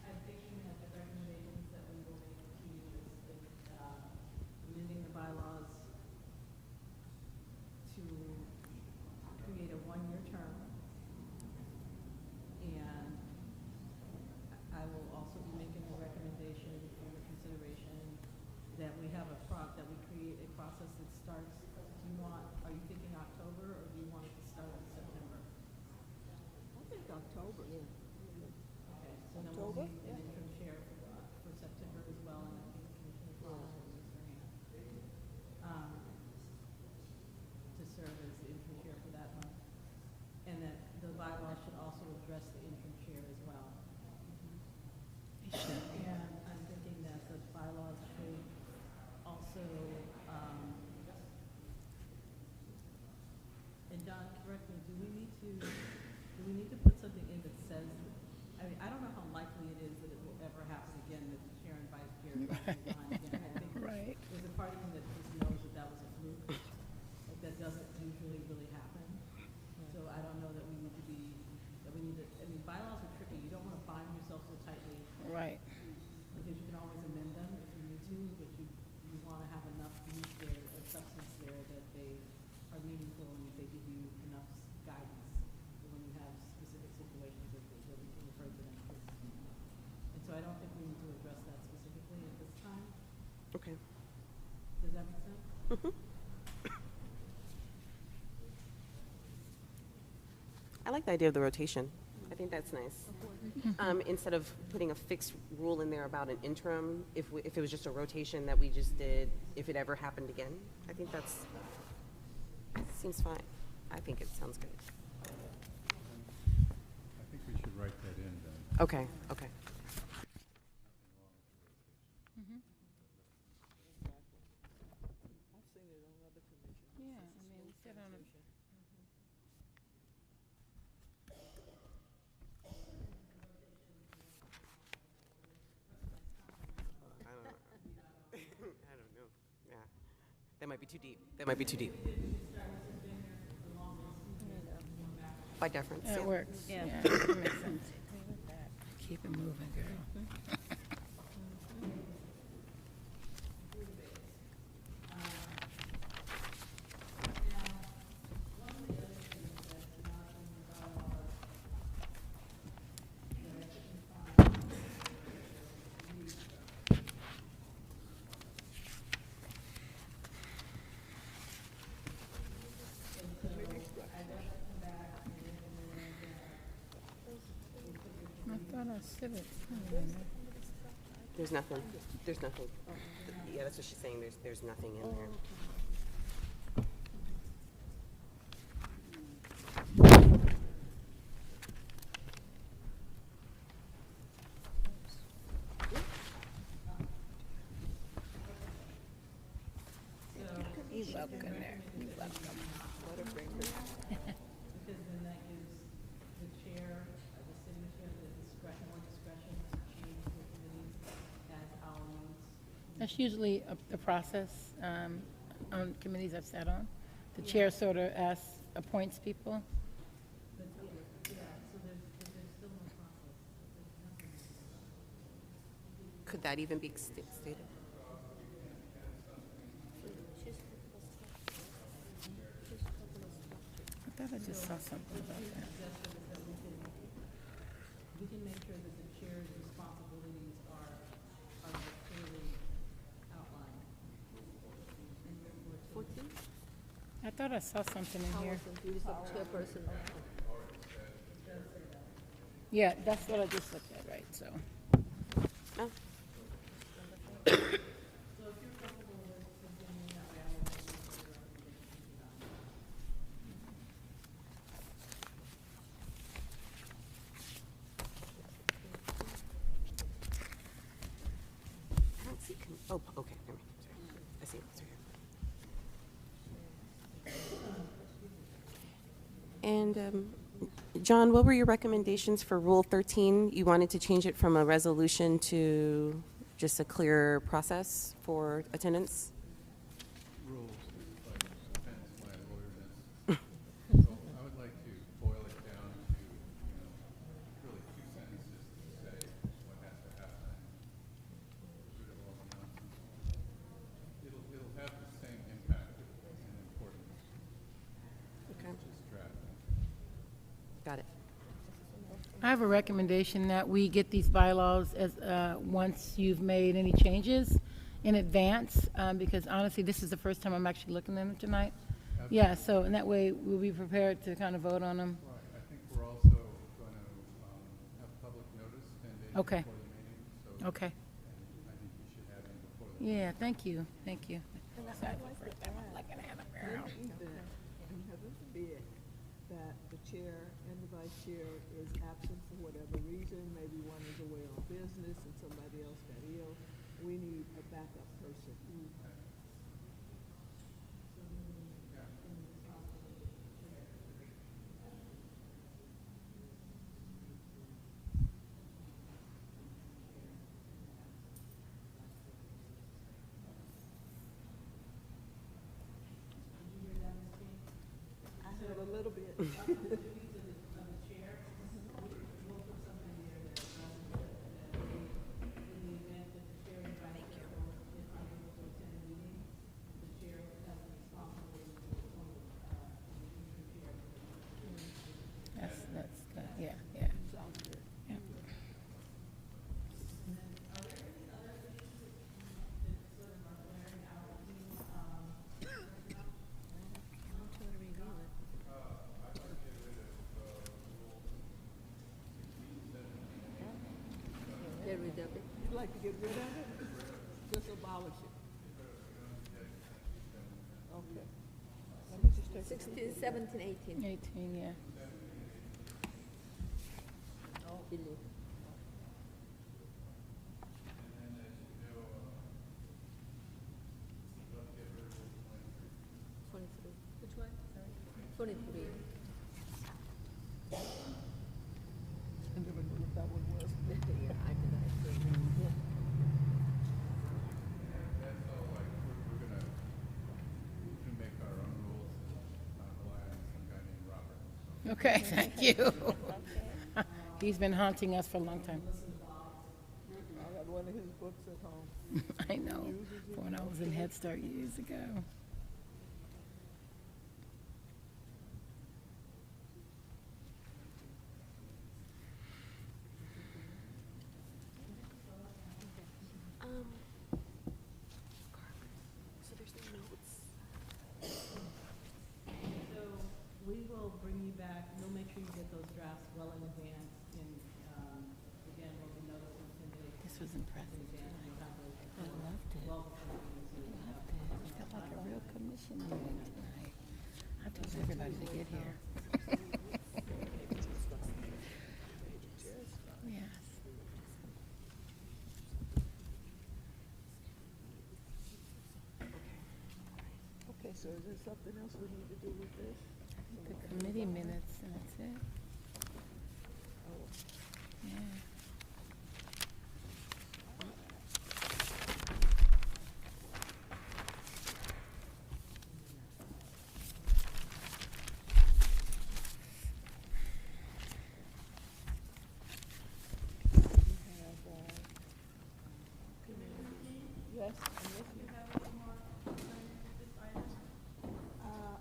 I'm thinking that the recommendations that we will make to you is amending the bylaws to create a 1-year term. And I will also be making a recommendation for your consideration that we have that we create a process that starts, are you thinking October, or do you want it to start in September? I think October. Okay, so then we'll October? need an interim chair for September as well, and I think Commissioner Fowler will raise her hand to serve as the interim chair for that month. And that the bylaws should also address the interim chair as well. And I'm thinking that the bylaws should also, and John, correct me, do we need to put something in that says, I mean, I don't know how likely it is that it will ever happen again that the chair and vice chair. I like the idea of the rotation. I think that's nice. Instead of putting a fixed rule in there about an interim, if it was just a rotation that we just did, if it ever happened again, I think seems fine. I think it sounds good. I think we should write that in then. Okay, okay. I've seen it on other commissions. Yeah, I mean, we sit on a. I don't know. I don't know. Yeah. That might be too deep. That might be too deep. By deference. That yeah. works. Yeah. That makes sense. Keep it moving, girl. I thought I said it. There's nothing. There's nothing. Yeah, that's what she's saying. There's nothing in there. You're welcome there. You're welcome. Because then that gives the chair, the signature, the discretion, more discretion to change the committees as our needs. That's usually the process on committees I've sat on. The chair sort of appoints people. But, yeah, so there's still no process. There's nothing. Could that even be stated? I thought I just saw something about that. We can make sure that the chair's responsibilities are clearly outlined. 14? I thought I saw something in here. Powers and duties of chairperson. Yeah, that's what I just looked at, right, so. Oh. I don't see. Oh, okay. Never mind. Sorry. I see. It's right here. And John, what were your recommendations for Rule 13? You wanted to change it from a resolution to just a clear process for attendance? Rules, like, depends my lawyerness. So I would like to boil it down to, really 2 sentences to say what has to happen. Get rid of all the nonsense. It'll have the same impact and importance. Okay. Just drafting. Got it. I have a recommendation that we get these bylaws as, once you've made any changes in advance, because honestly, this is the first time I'm actually looking at them tonight. Yeah, so, and that way we'll be prepared to kind of vote on them. Right, I think we're also going to have public notice 10 days Okay. before the meeting, so. Okay. I think we should have them before the. Yeah, thank you, thank you. And heaven forbid that the chair and the vice chair is absent for whatever reason, maybe one is away on business and somebody else got ill, we need a backup person. I heard a little bit. That's good, yeah, yeah. Yeah. rid of it. You'd like to get rid of it? Just abolish it? Okay. Let me just take a 16, 17, 18. 18, yeah. Delete. Which one? 23. I never knew what that one was. Yeah, I did that. Yeah. That's all like, we're gonna make our own rules and not rely on some guy named Robert. Okay, thank you. He's been haunting us for a long time. I got one of his books at home. I know, when I was in Head Start years ago. So there's no notes. So we will bring you back, we'll make sure you get those drafts well in advance, and, again, we'll be noticing 10 days. This was impressive tonight. I loved it. Well before the meeting, so I loved it. It felt like a real commission meeting tonight. I told everybody to get here. Yes. Okay, so is there something else we need to do with this? The committee minutes, and that's it. Yeah. Yes,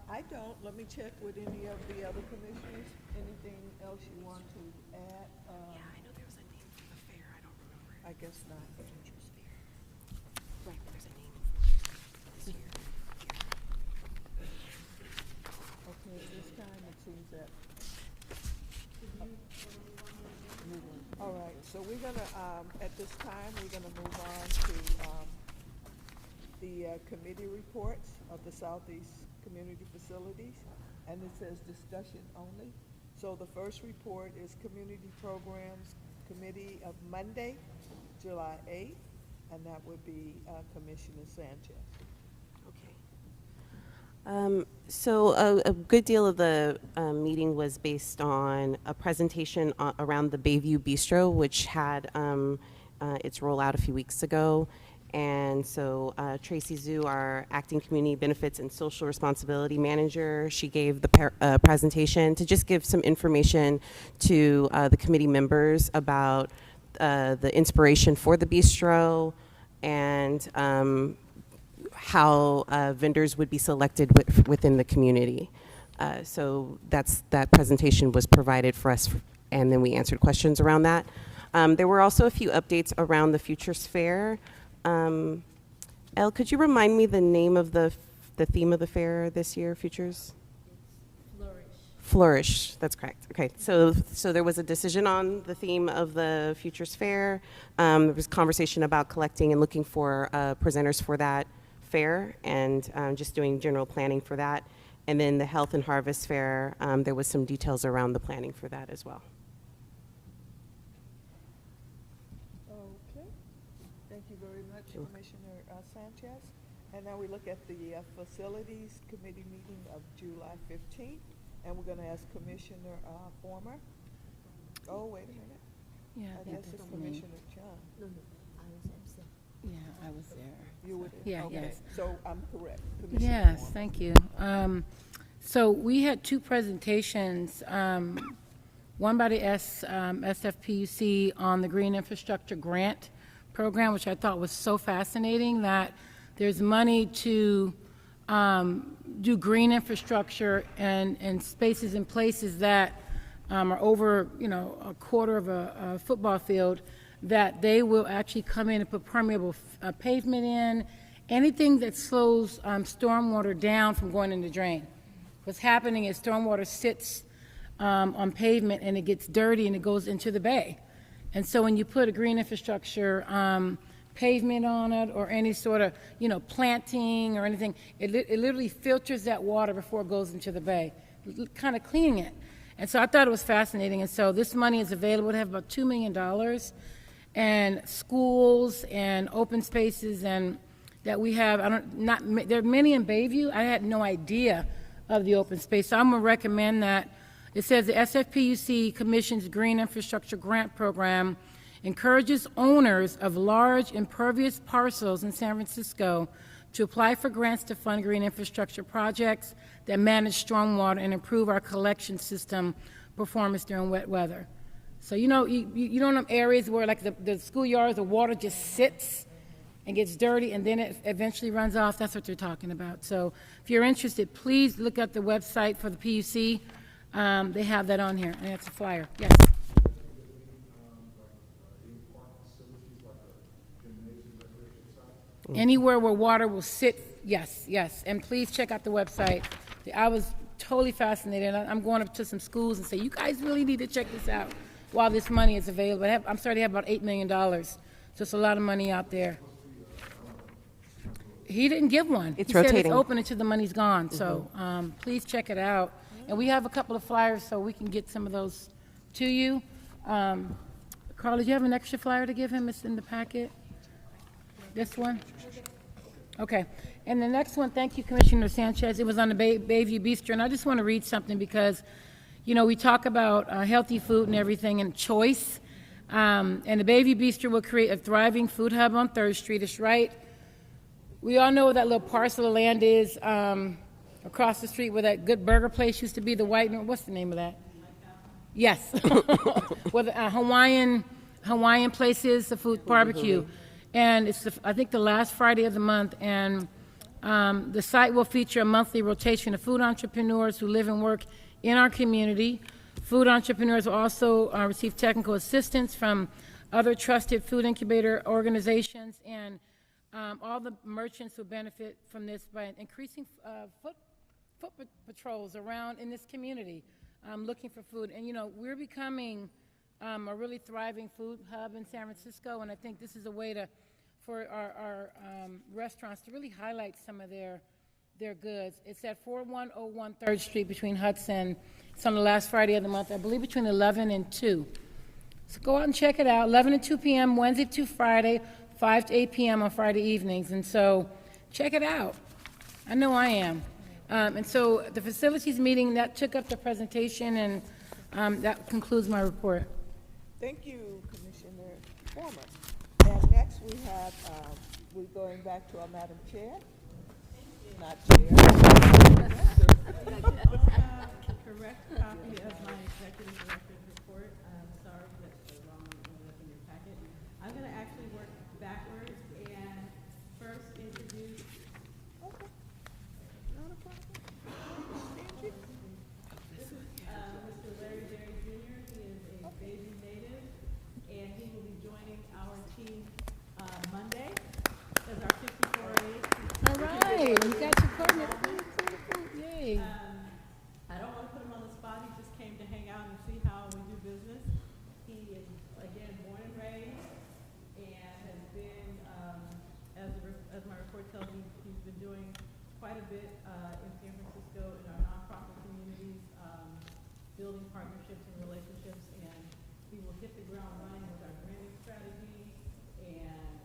I don't. Let me check with any of the other commissioners. Anything else you want to add? Yeah, I know there was a name for the fair. I don't remember. I guess not. Right, there's a name for this year. Okay, this time it seems that. All right, so we're gonna, at this time, we're gonna move on to, the committee reports of the Southeast Community Facilities, and it says discussion only. So the first report is Community Programs Committee of Monday, July 8th, and that would be Commissioner Sanchez. So a good deal of the meeting was based on a presentation around the Bayview Bistro, which had its rollout a few weeks ago. And so Tracy Zhu, our acting community benefits and social responsibility manager, she gave the presentation to just give some information to the committee members about the inspiration for the bistro and how vendors would be selected within the community. So that presentation was provided for us, and then we answered questions around that. There were also a few updates around the Futures Fair. Elle, could you remind me the name of the theme of the fair this year, Futures? Flourish, that's correct. Okay, so there was a decision on the theme of the Futures Fair. There was conversation about collecting and looking for presenters for that fair, and just doing general planning for that. And then the Health and Harvest Fair, there was some details around the planning for that as well. Okay, thank you very much, Commissioner Sanchez. And now we look at the Facilities Committee meeting of July 15th, and we're going to ask Commissioner Former. Oh, wait a minute. Yeah, I guess it's Commissioner Chung. No, I was absent. Yeah, I was there. You were there? Yeah, Okay, yes. so I'm correct. Commissioner Yes, Former. thank you. So we had two presentations, one by the SFPUC on the Green Infrastructure Grant Program, which I thought was so fascinating, that there's money to do green infrastructure and spaces and places that are over, a quarter of a football field, that they will actually come in and put permeable pavement in, anything that slows stormwater down from going in the drain. What's happening is stormwater sits on pavement and it gets dirty and it goes into the bay. And so when you put a green infrastructure pavement on it or any sort of, planting or anything, it literally filters that water before it goes into the bay, kind of cleaning it. And so I thought it was fascinating. And so this money is available to have about $2 million, and schools and open spaces and that we have. There are many in Bayview. I had no idea of the open space. So I'm going to recommend that. It says the SFPUC Commission's Green Infrastructure Grant Program encourages owners of large impervious parcels in San Francisco to apply for grants to fund green infrastructure projects that manage stormwater and improve our collection system performance during wet weather. So you know areas where like the schoolyards, the water just sits and gets dirty and then it eventually runs off. That's what they're talking about. So if you're interested, please look at the website for the PUC. They have that on here, and it's a flyer. Yes. Anywhere where water will sit, yes. And please check out the website. I was totally fascinated. I'm going up to some schools and say, you guys really need to check this out while this money is available. I'm sorry, they have about $8 million. So it's a lot of money out there. He didn't give one. It's he rotating. Said it's open until the money's gone. So please check it out. And we have a couple of flyers so we can get some of those to you. Carla, do you have an extra flyer to give him? It's in the packet. This one? Okay. And the next one, thank you, Commissioner Sanchez. It was on the Bayview Bistro. And I just want to read something because, we talk about healthy food and everything and choice. And the Bayview Bistro will create a thriving food hub on 3rd Street. It's right. We all know where that little parcel of land is across the street where that good burger place used to be, the white, what's the name of that? Yes. Where the Hawaiian place is, the food barbecue. And it's, I think, the last Friday of the month. And the site will feature a monthly rotation of food entrepreneurs who live and work in our community. Food entrepreneurs will also receive technical assistance from other trusted food incubator organizations. And all the merchants will benefit from this by increasing foot patrols around in this community looking for food. And, we're becoming a really thriving food hub in San Francisco, and I think this is a way for our restaurants to really highlight some of their goods. It's at 4101 3rd Street between Hudson. It's on the last Friday of the month, I believe between 11 and 2. So go out and check it out, 11 and 2 p.m., Wednesday to Friday, 5 to 8 p.m. on Friday evenings. And so check it out. I know I am. And so the facilities meeting, that took up the presentation, and that concludes my report. Thank you, Commissioner Former. And next we have, we're going back to our Madam Chair. Not Chair. Correct copy of my executive director's report. I'm sorry, that's the wrong one in your packet. I'm going to actually work backwards and first introduce. Okay. Not a problem. This is Mr. Larry Berry Jr. He is a Bayview native, and he will be joining our team Monday as our 54A. All right, you got your coordinator. Yay. I don't want to put him on the spot. He just came to hang out and see how we do business. He is, again, born and raised, and has been, as my report tells you, he's been doing quite a bit in San Francisco in our nonprofit communities, building partnerships and relationships, and he will hit the ground running with our branding strategy and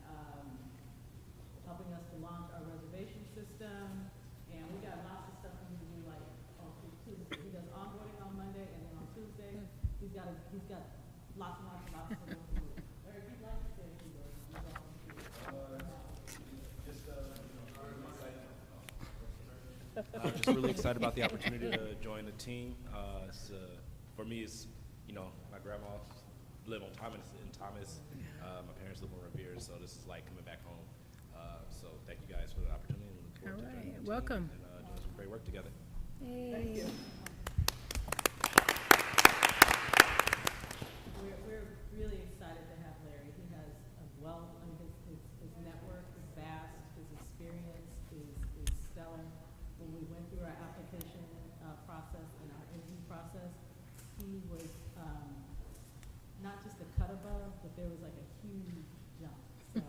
helping us to launch our reservation system. And we got lots of stuff we need to do, like on Tuesday. He does onboarding on Monday, and then on Tuesday, he's got lots and lots and lots of stuff to do. Larry, if you'd like to say a few words, you're welcome to. I'm just really excited about the opportunity to join the team. For me, it's, my grandma lived on Thomas. My parents live on Revere, so this is like coming back home. So thank you guys for the opportunity. And look forward to joining the team Welcome. And doing some great work together. Thank you. We're really excited to have Larry. He has a wealth, his network is vast, his experience is stellar. When we went through our application process and our interview process, he was not just a cut above, but there was like a huge jump. So,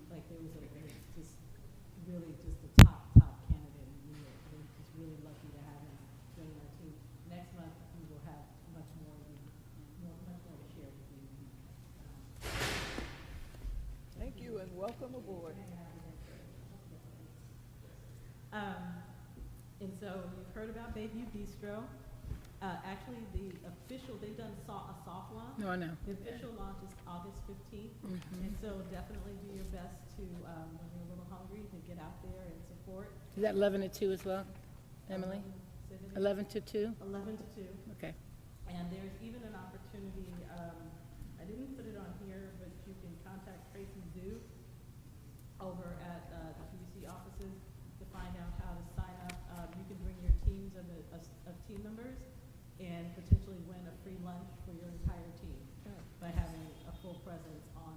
like there was just really just a top candidate, and we're just really lucky to have him join our team. Next month, we will have much more to share with you. Thank you and welcome aboard. And so you've heard about Bayview Bistro. Actually, the official, they've done a soft launch. No, I know. The official launch is August 15th. And so definitely do your best to, when you're a little hungry, to get out there and support. Is that 11 to 2 as well, Emily? 11 to 2? 11 to 2. Okay. And there's even an opportunity, I didn't put it on here, but you can contact Tracy Zhu over at the QVC offices to find out how to sign up. You can bring your teams of team members and potentially win a free lunch for your entire team by having a full presence on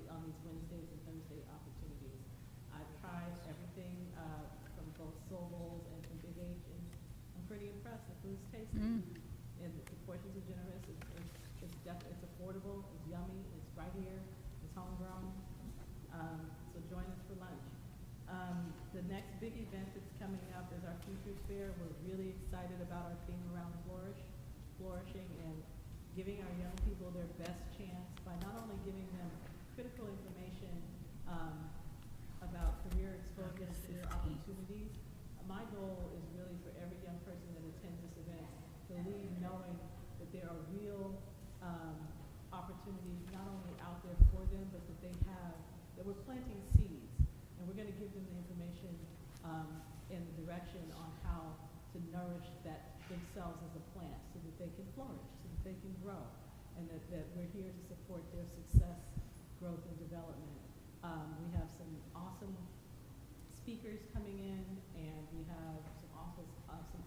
on these Wednesdays and Thursday opportunities. I've tried everything from both Soul Bowls and from Big H, and I'm pretty impressed. The food's tasty, and the portions are generous. It's affordable. It's yummy. It's right here. It's homegrown. So join us for lunch. The next big event that's coming up is our Futures Fair. We're really excited about our theme around flourishing and giving our young people their best chance by not only giving them critical information about career exposure and career opportunities. My goal is really for every young person that attends this event to leave knowing that there are real opportunities not only out there for them, but that we're planting seeds. And we're going to give them the information and the direction on how to nourish themselves as a plant so that they can flourish, so that they can grow, and that we're here to support their success, growth, and development. We have some awesome speakers coming in, and we have some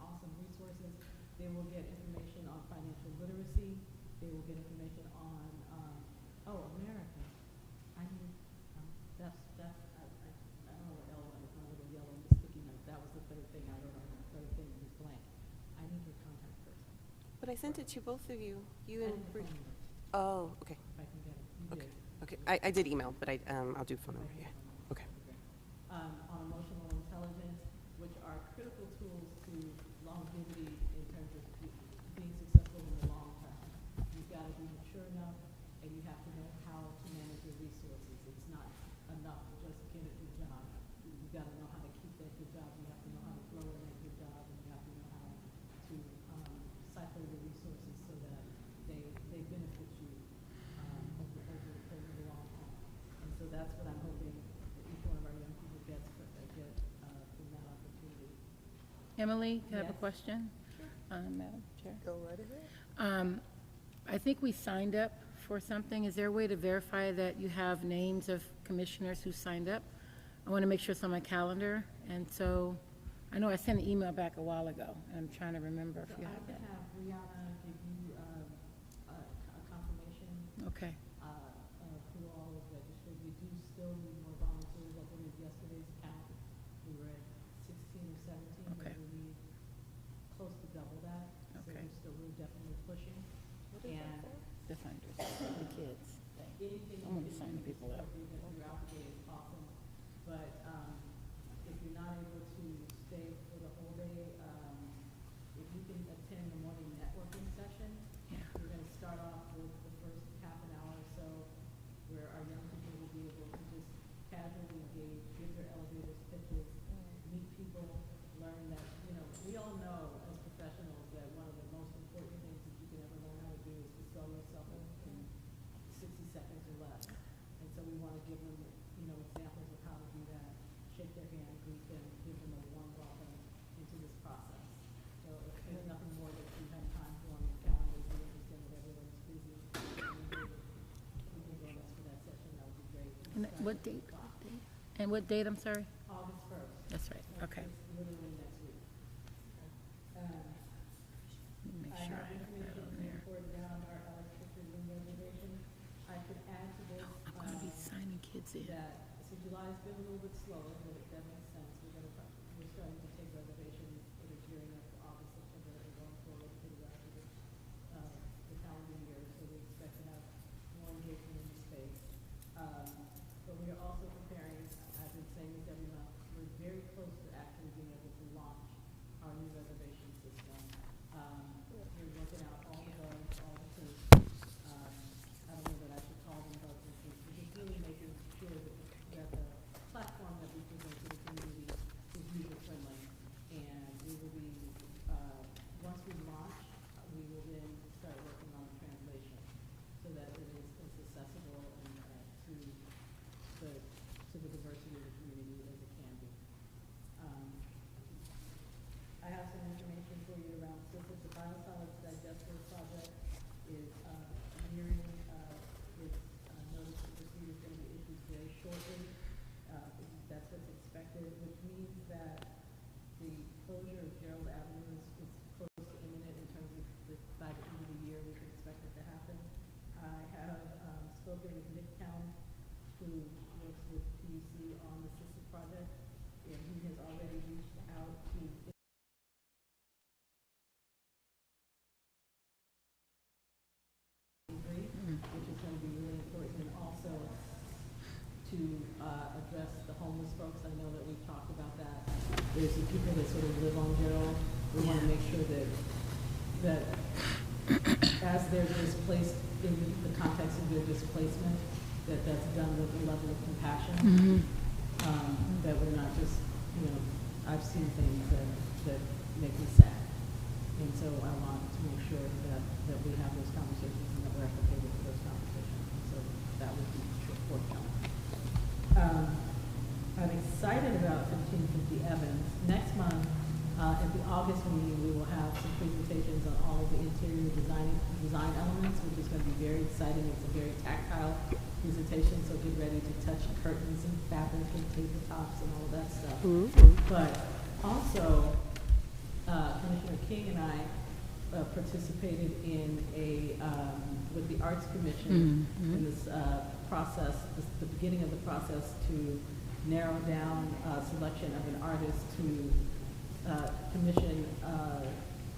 awesome resources. They will get information on financial literacy. They will get information on, America. I don't know what L was, my little yellow sticky note. That was the third thing I wrote on. The third thing was blank. I need your contact person. But I sent it to both of you. You I and need the Bree. phone number. Oh, okay. If I can get it. You Okay. did. Okay. I did email, but I'll do phone number. Yeah. Okay. On emotional intelligence, which are critical tools to longevity in terms of being successful in the long term. You've got to be mature enough, and you have to know how to manage your resources. It's not enough to just get a good job. You've got to know how to keep that good job. You have to know how to grow in that good job, and you have to know how to cycle your resources so that they benefit you over the long haul. And so that's what I'm hoping that each one of our young people get from that opportunity. Emily, you have a Yes. question? Madam Chair? Go right ahead. I think we signed up for something. Is there a way to verify that you have names of commissioners who signed up? I want to make sure it's on my calendar. And so, I know I sent an email back a while ago, and I'm trying to remember if So you I have can that. have Brianna give you a confirmation Okay. of who all is registered. We do still need more volunteers. I believe yesterday's count, we were at 16 or 17. but Okay. we need close to double that. Okay. So we're definitely pushing. What is that And for? The funders, the kids. anything I'm gonna be you can signing do people to up. support the event throughout the day is awesome. But if you're not able to stay for the whole day, if you can attend the morning networking session, Yeah. we're going to start off with the first half an hour or so where our young people will be able to just casually engage, give their elevators pitches, meet people, learn that, we all know as professionals that one of the most important things that you can ever learn how to do is to sell yourself in 60 seconds or less. And so we want to give them, examples of how to do that, shake their hand, greet them, give them a warm welcome into this process. So if there's nothing more that you have time for on your calendars, we understand that everyone's busy. We can join us for that session, that would be great. And what date? And what date, I'm sorry? August 1st. That's right, So okay. it's literally next week. Let me make I sure have I have that information on to there. report down our electricity room reservation. I could add to this. I'm going to be signing kids in. So July's been a little bit slower, but that makes sense. We're starting to take reservations that are gearing up for August, September, and going forward to the rest of the calendar year. So we expect to have more engagement is Nick Town, who works with PUC on the SISA project, and he has already reached out to which is going to be really important, and also to address the homeless folks. I know that we've talked about that. There's the people that sort of live on Gerald. We want to make sure that as they're displaced in the context of their displacement, that's done with a level of compassion. That we're not just, I've seen things that make me sad. And so I want to make sure that we have those conversations and that we're prepared for those conversations. So that would be forthcoming. I'm excited about 1550 Evans. Next month, at the August meeting, we will have some presentations on all of the interior design elements, which is going to be very exciting. It's a very tactile presentation, so get ready to touch curtains and fabric and tabletops and all of that stuff. But also, Commissioner King and I participated in with the Arts Commission in this process, the beginning of the process to narrow down a selection of an artist to commission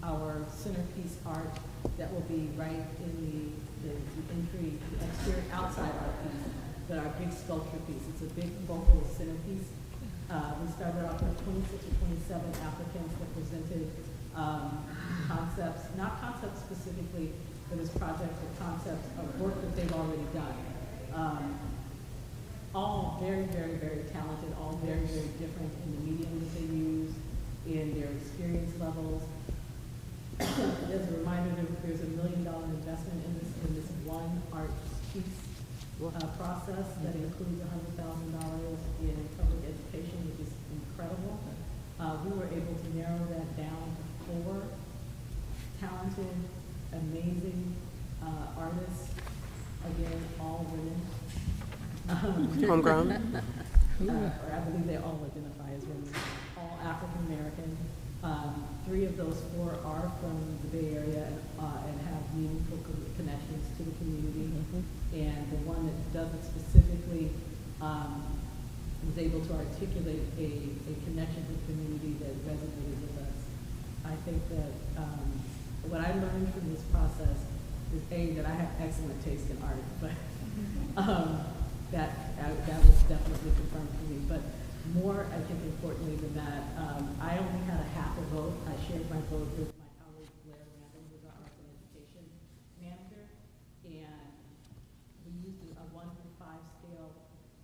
our centerpiece art that will be right in the entry, the exterior outside art piece, but our big sculpture piece. It's a big vocal centerpiece. We started off with 26 or 27 applicants that presented concepts, not concepts specifically for this project, but concepts of work that they've already done. All very, very, very talented, all very, very different in the medium that they use, in their experience levels. As a reminder, there's $1 million investment in this one art piece process that includes $100,000 in public education, which is incredible. We were able to narrow that down to 4 talented, amazing artists, again, all women. Homegrown? Or I believe they all identify as women, all African American. 3 of those 4 are from the Bay Area and have meaningful connections to the community. And the one that doesn't specifically was able to articulate a connection to the community that resonated with us. I think that what I learned from this process is that I have excellent taste in art, but that was definitely confirmed for me. But more, I think, importantly than that, I only had a half a vote. I shared my vote with my colleague Blair Randall, who's our arts and education manager, and we used a 1 through 5 scale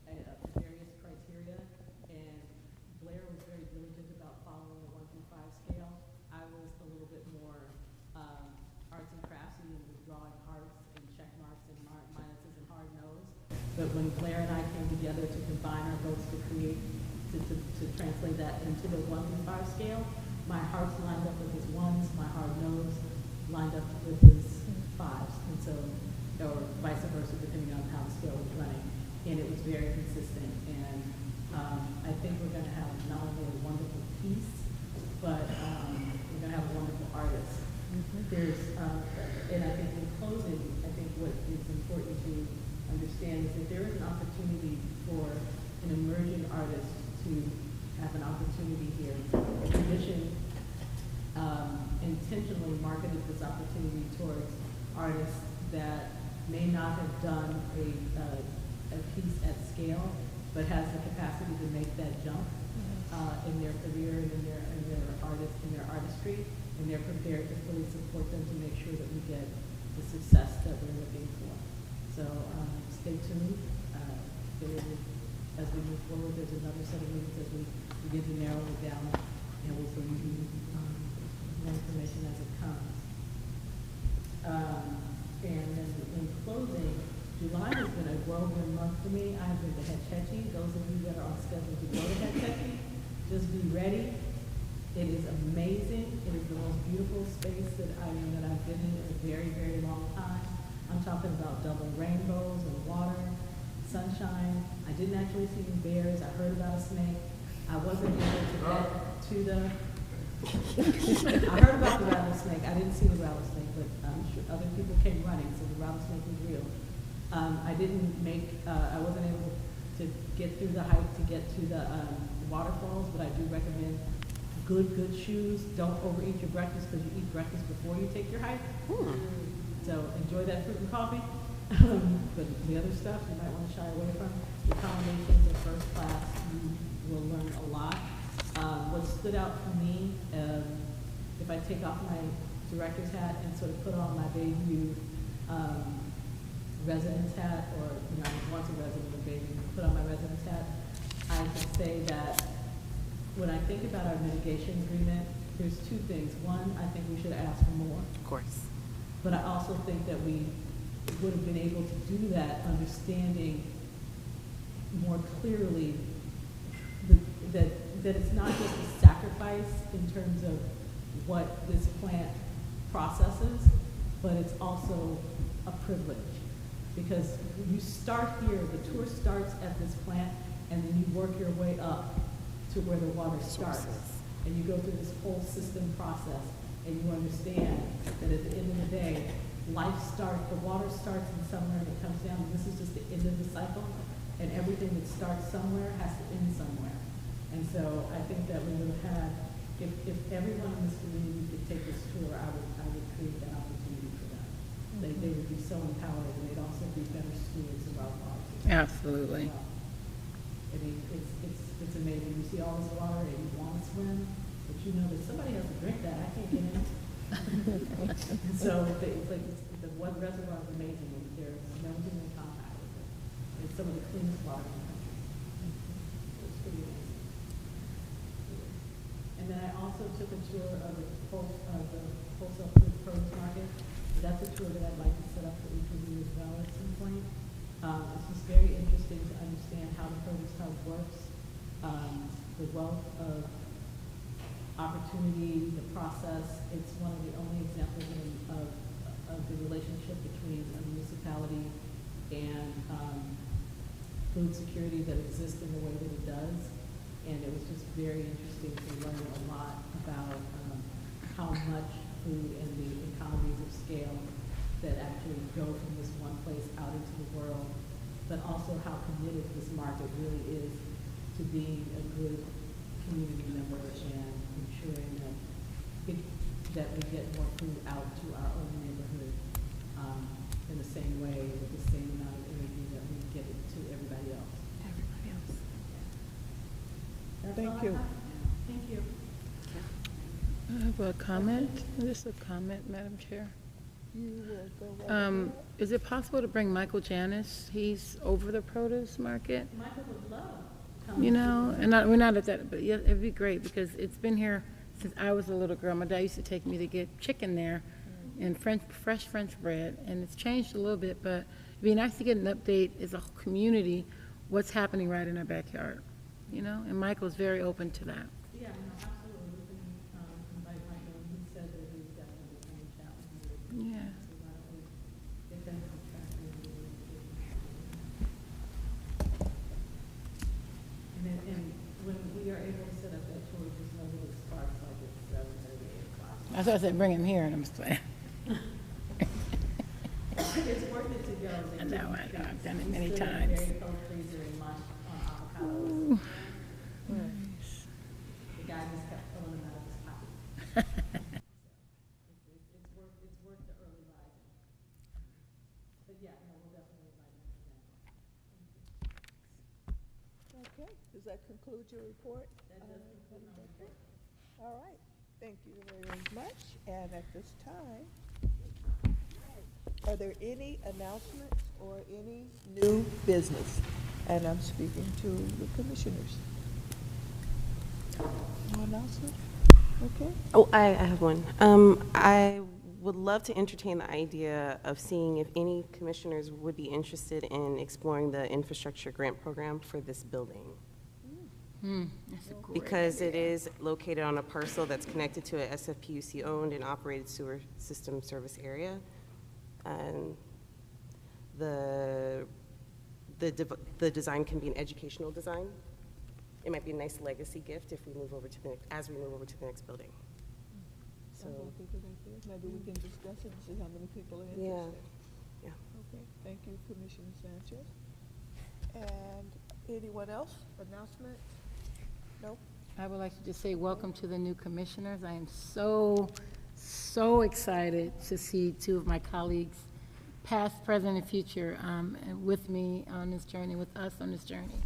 for various criteria. And Blair was very diligent about following the 1 through 5 scale. I was a little bit more arts and craftsy and was drawing hearts and check marks and minuses and hard nose. But when Blair and I came together to combine our votes to create, to translate that into the 1 through 5 scale, my hearts lined up with his 1s, my hard nose lined up with his 5s, and so, or vice versa, depending on how the scale was running. And it was very consistent. And I think we're going to have not only a wonderful piece, but we're going to have a wonderful artist. There's, and I think in closing, I think what is important to understand is that there is an opportunity for an emerging artist to have an opportunity here. The commission intentionally marketed this opportunity towards artists that may not have done a piece at scale, but has the capacity to make that jump in their career and in their artistry, and they're prepared to fully support them to make sure that we get the success that we're looking for. So stay tuned. As we move forward, there's another set of meetings as we begin to narrow it down, and we'll bring you more information as it comes. And then in closing, July has been a whirlwind month for me. I have been to Hetch Hetchy. Those of you that are on schedule to go to Hetch Hetchy, just be ready. It is amazing. It is the most beautiful space that I've been in a very, very long time. I'm talking about double rainbows and water, sunshine. I didn't actually see any bears. I heard about a snake. I wasn't able to get to the I heard about the rattlesnake. I didn't see the rattlesnake, but I'm sure other people came running, so the rattlesnake was real. I didn't make, I wasn't able to get through the hike to get to the waterfalls, but I do recommend good shoes. Don't overeat your breakfast because you eat breakfast before you take your hike. So enjoy that fruit and coffee. But the other stuff you might want to shy away from. The accommodations are first class. You will learn a lot. What stood out for me, if I take off my director's hat and sort of put on my Bayview residence hat, or I was once a resident of Bayview, put on my residence hat, I can say that when I think about our mitigation agreement, there's two things. One, I think we should ask for more. Of course. But I also think that we would have been able to do that understanding more clearly that it's not just a sacrifice in terms of what this plant processes, but it's also a privilege. Because you start here, the tour starts at this plant, and then you work your way up to where the water starts. And you go through this whole system process, and you understand that at the end of the day, the water starts in somewhere and it comes down, and this is just the end of the cycle, and everything that starts somewhere has to end somewhere. And so I think that we would have had, if everyone in this community could take this tour, I would create that opportunity for them. They would be so empowered, and they'd also be better stewards of our water. Absolutely. I mean, it's amazing. You see all this water and you want to swim, but you know that somebody has to drink that. I can't get in it. So it's like the one reservoir is amazing. There's no human contact with it. It's some of the cleanest water in the country. It's pretty amazing. And then I also took a tour of the wholesale food produce market. That's a tour that I'd like to set up for each of you as well at some point. It's just very interesting to understand how the produce hub works, the wealth of opportunity, the process. It's one of the only examples of the relationship between a municipality and food security that exists in the way that it does. And it was just very interesting to learn a lot about how much food and the economies of scale that actually go from this one place out into the world, but also how committed this market really is to being a good community member and ensuring that we get more food out to our own neighborhood in the same way, with the same amount of energy that we get it to everybody else. That's Thank all I you. have. Thank you. I have a comment. Just a comment, Madam Chair. You will go right ahead. Is it possible to bring Michael Janis? He's over the produce market. Michael would love to come. You know, and we're not at that, but yeah, it'd be great because it's been here since I was a little girl. My dad used to take me to get chicken there and fresh French bread, and it's changed a little bit, but it'd be nice to get an update as a community what's happening right in our backyard, you know? And Michael's very open to that. Yeah, no, absolutely. We can invite Michael, and he said that he would definitely come and chat with you. Yeah. So why don't we get them on track and we'll do it. And when we are able to set up that tour, just know that it starts like at 7:30, 8 o'clock. That's why I said bring him here, and I'm just playing. It's worth it to go. I know, I've done it We many stood in a times. very cold freezer and munched on avocados. Ooh. The guy just kept pulling them out of his pocket. It's worth the early rising. But yeah, no, we'll definitely invite him again. Okay, does that conclude your report? That does conclude my report. All right, thank you very much. And at this time, are there any announcements or any new business? And I'm speaking to the commissioners. No announcement? Okay. Oh, I have one. I would love to entertain the idea of seeing if any commissioners would be interested in exploring the infrastructure grant program for this building. That's a great Because it is located on a parcel that's connected to a SFPUC-owned and operated sewer system service area. And the design can be an educational design. It might be a nice legacy gift if we move over to the as we move over to the next building. So Sounds like a good idea. Maybe we can discuss it and see how many people are interested. yeah. Okay, thank you Commissioner Sanchez. And anyone else? Announcement? No? I would like to just say welcome to the new commissioners. I am so excited to see two of my colleagues, past, present, and future, with me on this journey, with us on this journey.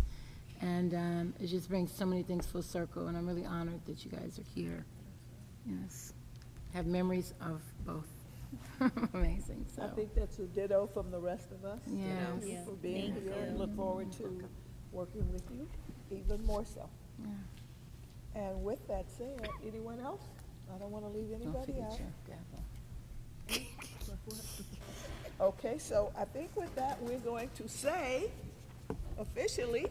And it just brings so many things full circle, and I'm really honored that you guys are here. Yes. Have memories of both. Amazing. I So, think that's a ditto from the rest of us. Yes. Thank you Yeah. for being Thank here and you. look forward to working with you even more so. yeah. And with that said, anyone else? I don't want to leave Don't anybody forget out. your gavel. Okay, so I think with that, we're going to say officially,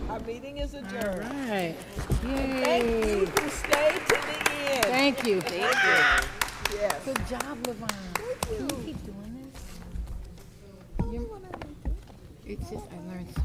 our meeting is All adjourned. right. Thank you Yay. who stayed to the end. Thank you. Yes. Good job, Levon. Thank you. Can you keep doing this? It's just, I learned so